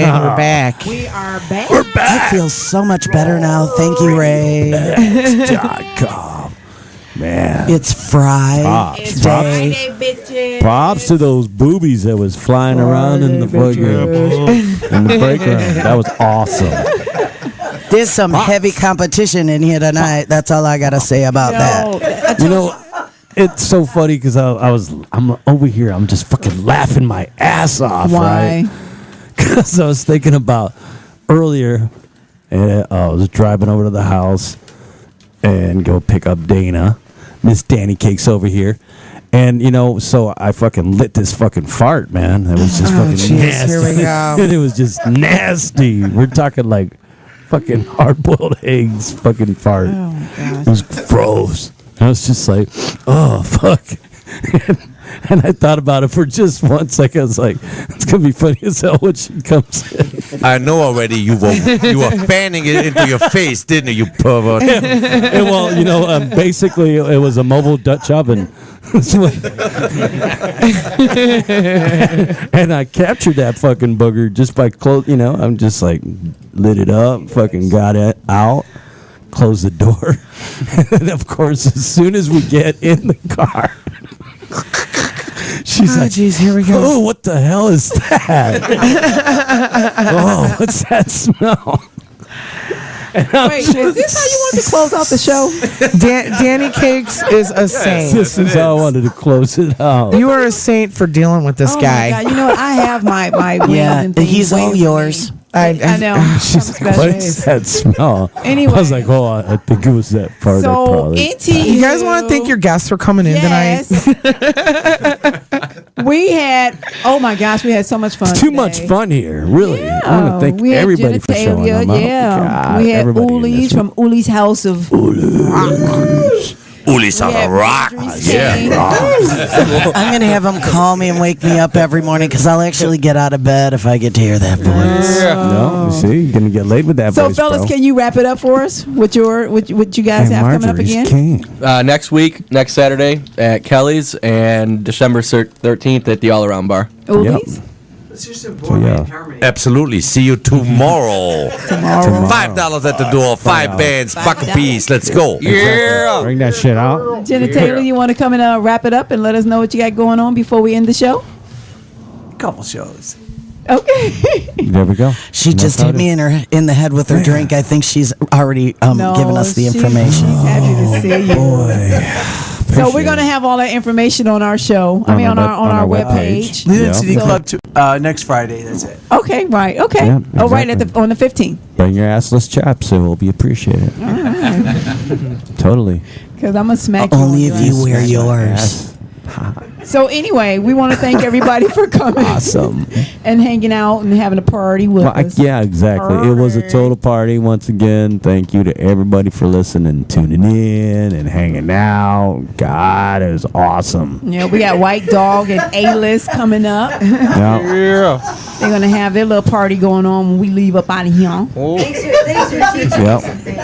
And we're back. We are back. I feel so much better now. Thank you, Ray. .com. Man. It's Friday. Props. Friday, bitches. Props to those boobies that was flying around in the fucking in the break room. That was awesome. There's some heavy competition in here tonight. That's all I gotta say about that. You know, it's so funny because I'm over here. I'm just fucking laughing my ass off. Why? Right? Because I was thinking about earlier. And I was driving over to the house and go pick up Dana. Miss Danny Cakes over here. And, you know, so I fucking lit this fucking fart, man. It was just fucking geez, nasty. here we go. And it was just nasty. We're talking like fucking hard-boiled eggs fucking fart. Oh, my gosh. It was gross. I was just like, oh, fuck. And I thought about it for just 1 second. I was like, it's going to be funny as hell when she comes in. I know already you were fanning it into your face, didn't you pervert? And well, you know, basically it was a mobile Dutch oven. And I captured that fucking booger just by you know, I'm just like lit it up, fucking got it out, closed the door. And of course, as soon as we get in the car, she's like, geez, here we go. Oh, what the hell is that? Oh, what's that smell? Wait, is this how you want to close out the show? Danny Cakes is a saint. This is how I wanted to close it out. You are a saint for dealing with this Oh guy. my God. You know what? I have my Yeah, wings and he's all wings for yours. me. I know. She's Something like, special. what's that smell? Anyway. I was like, oh, I think it was that part. So, probably. You guys want to thank your guests for coming in tonight? We had, oh my gosh, we had so much fun. It's too today. much fun here, really. I want to thank we had everybody Jenna for showing Talia, them up. yeah. God, We had everybody in Uli's this from Uli's House of Uli's on Yeah, a rock. I'm gonna have him call me and wake me up every morning because I'll actually get out of bed if I get to hear that voice. No, you see, you're gonna get laid with that So, voice, fellas, bro. can you wrap it up for us? What you guys Hey, have coming up Marjorie's again? king. Next week, next Saturday at Kelly's, and December 13th at the All Around Bar. Uli's? So, yeah. Absolutely. See you tomorrow. Tomorrow. $5 at the door. 5 bands. Buck a piece. Let's go. Yeah. Bring that shit out. Jenna Taylor, you want to come and wrap it up and let us know what you got going on before we end the show? Couple shows. Okay. There we go. She just hit me in the head with her drink. I think she's already given us the information. She's happy to see you. So we're going to have all that information on our show. I mean, on our webpage. Linden City So- Club next Friday. That's it. Okay, right. Okay. Yeah, Oh, right exactly. on the 15th. Bring your assless chaps. It will be appreciated. Totally. Because I'm going to smack you. Only on if your you ass. wear yours. So anyway, we want to thank everybody for coming Awesome. and hanging out and having a party with Well, us. yeah, exactly. It was a total party once again. Thank you to everybody for listening, tuning in, and hanging out. God, it was awesome. Yeah, we got White Dog and A-List coming up. Yeah. They're going to have their little party going on when we leave up out of here. Yep.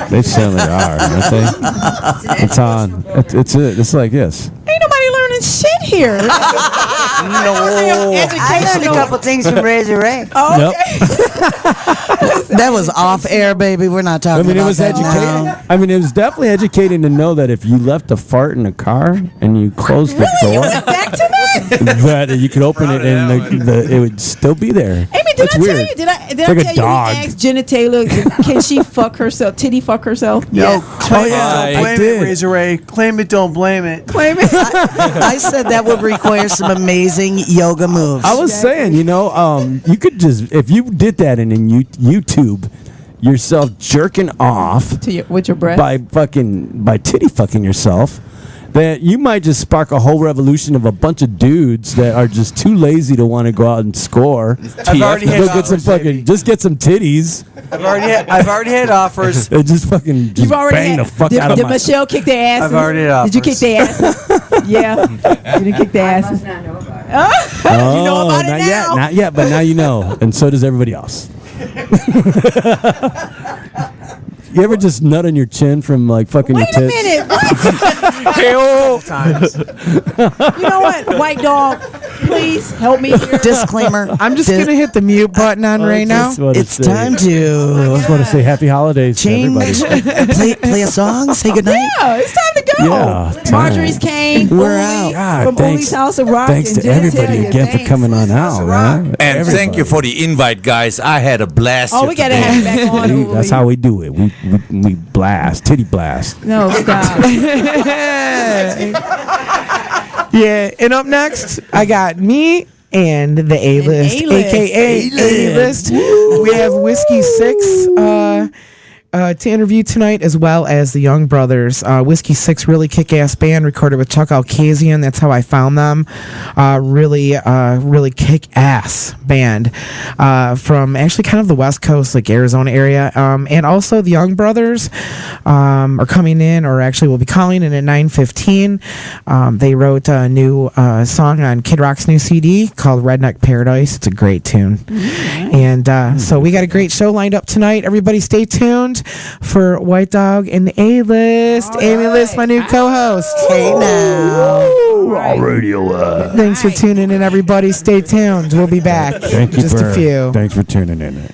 They certainly are, aren't they? It's on. It's like this. Ain't nobody learning shit here. I learned a couple things from Razor Ray. Oh, That was off air, baby. We're not I talking mean, it about was that educating. now. I mean, it was definitely educating to know that if you left a fart in a car and you closed the door, back to that. that you could open it and it would still be there. Amy, did That's I weird. tell you? Did I It's like a tell you dog. we asked Jenna Taylor, can she fuck herself, titty fuck herself? No, claim it, I don't blame did. it, Razor Ray. Claim it, don't blame it. Claim it. I said that would require some amazing yoga moves. I was saying, you could just if you did that and then YouTube yourself jerking off With your breath? by titty fucking yourself, that you might just spark a whole revolution of a bunch of dudes that are just too lazy to want to go out and score. I've already had Go get some offers, baby. just get some titties I've already had offers. and just fucking just You've already bang had, the fuck did, out of did my. Michelle kick their asses? I've already had Did you kick offers. their asses? Yeah. You didn't kick their asses. Oh, You know about it not now? yet, not yet, but now you know, and so does everybody else. You ever just nut on your chin from like fucking Wait your a tits? minute. What? Times. You know what, White Dog? Please help me here. Disclaimer. I'm just gonna hit the mute button on right now. It's time to. I just want to say happy holidays change. to everybody. play a song. Say goodnight. Yeah, it's time to go. Yeah, Marjorie's came. We're out. God, from Ollie's House of Rock. Thanks and to Jenna everybody Talia. again for Thanks. coming on out, man. And thank you for the invite, guys. I had a blast. Oh, we gotta today. have you back on. See, that's how we do it. We blast, titty blast. No, stop. Yeah, and up next, I got me and the A-list, A-list. aka A-list. We have Whiskey 6 to interview tonight, as well as the Young Brothers. Whiskey 6, really kick-ass band, recorded with Chuck Alkazian. That's how I found them. Really kick-ass band from actually kind of the West Coast, like Arizona area. And also the Young Brothers are coming in, or actually will be calling in at 9:15. They wrote a new song on Kid Rock's new CD called Redneck Paradise. It's a great tune. And so we got a great show lined up tonight. Everybody stay tuned for White Dog and the A-List. Amy List, my new co-host. Hey now. Radio. Thanks for tuning in, everybody. Stay tuned. We'll be back. Thank you Just a few. Thanks for tuning in.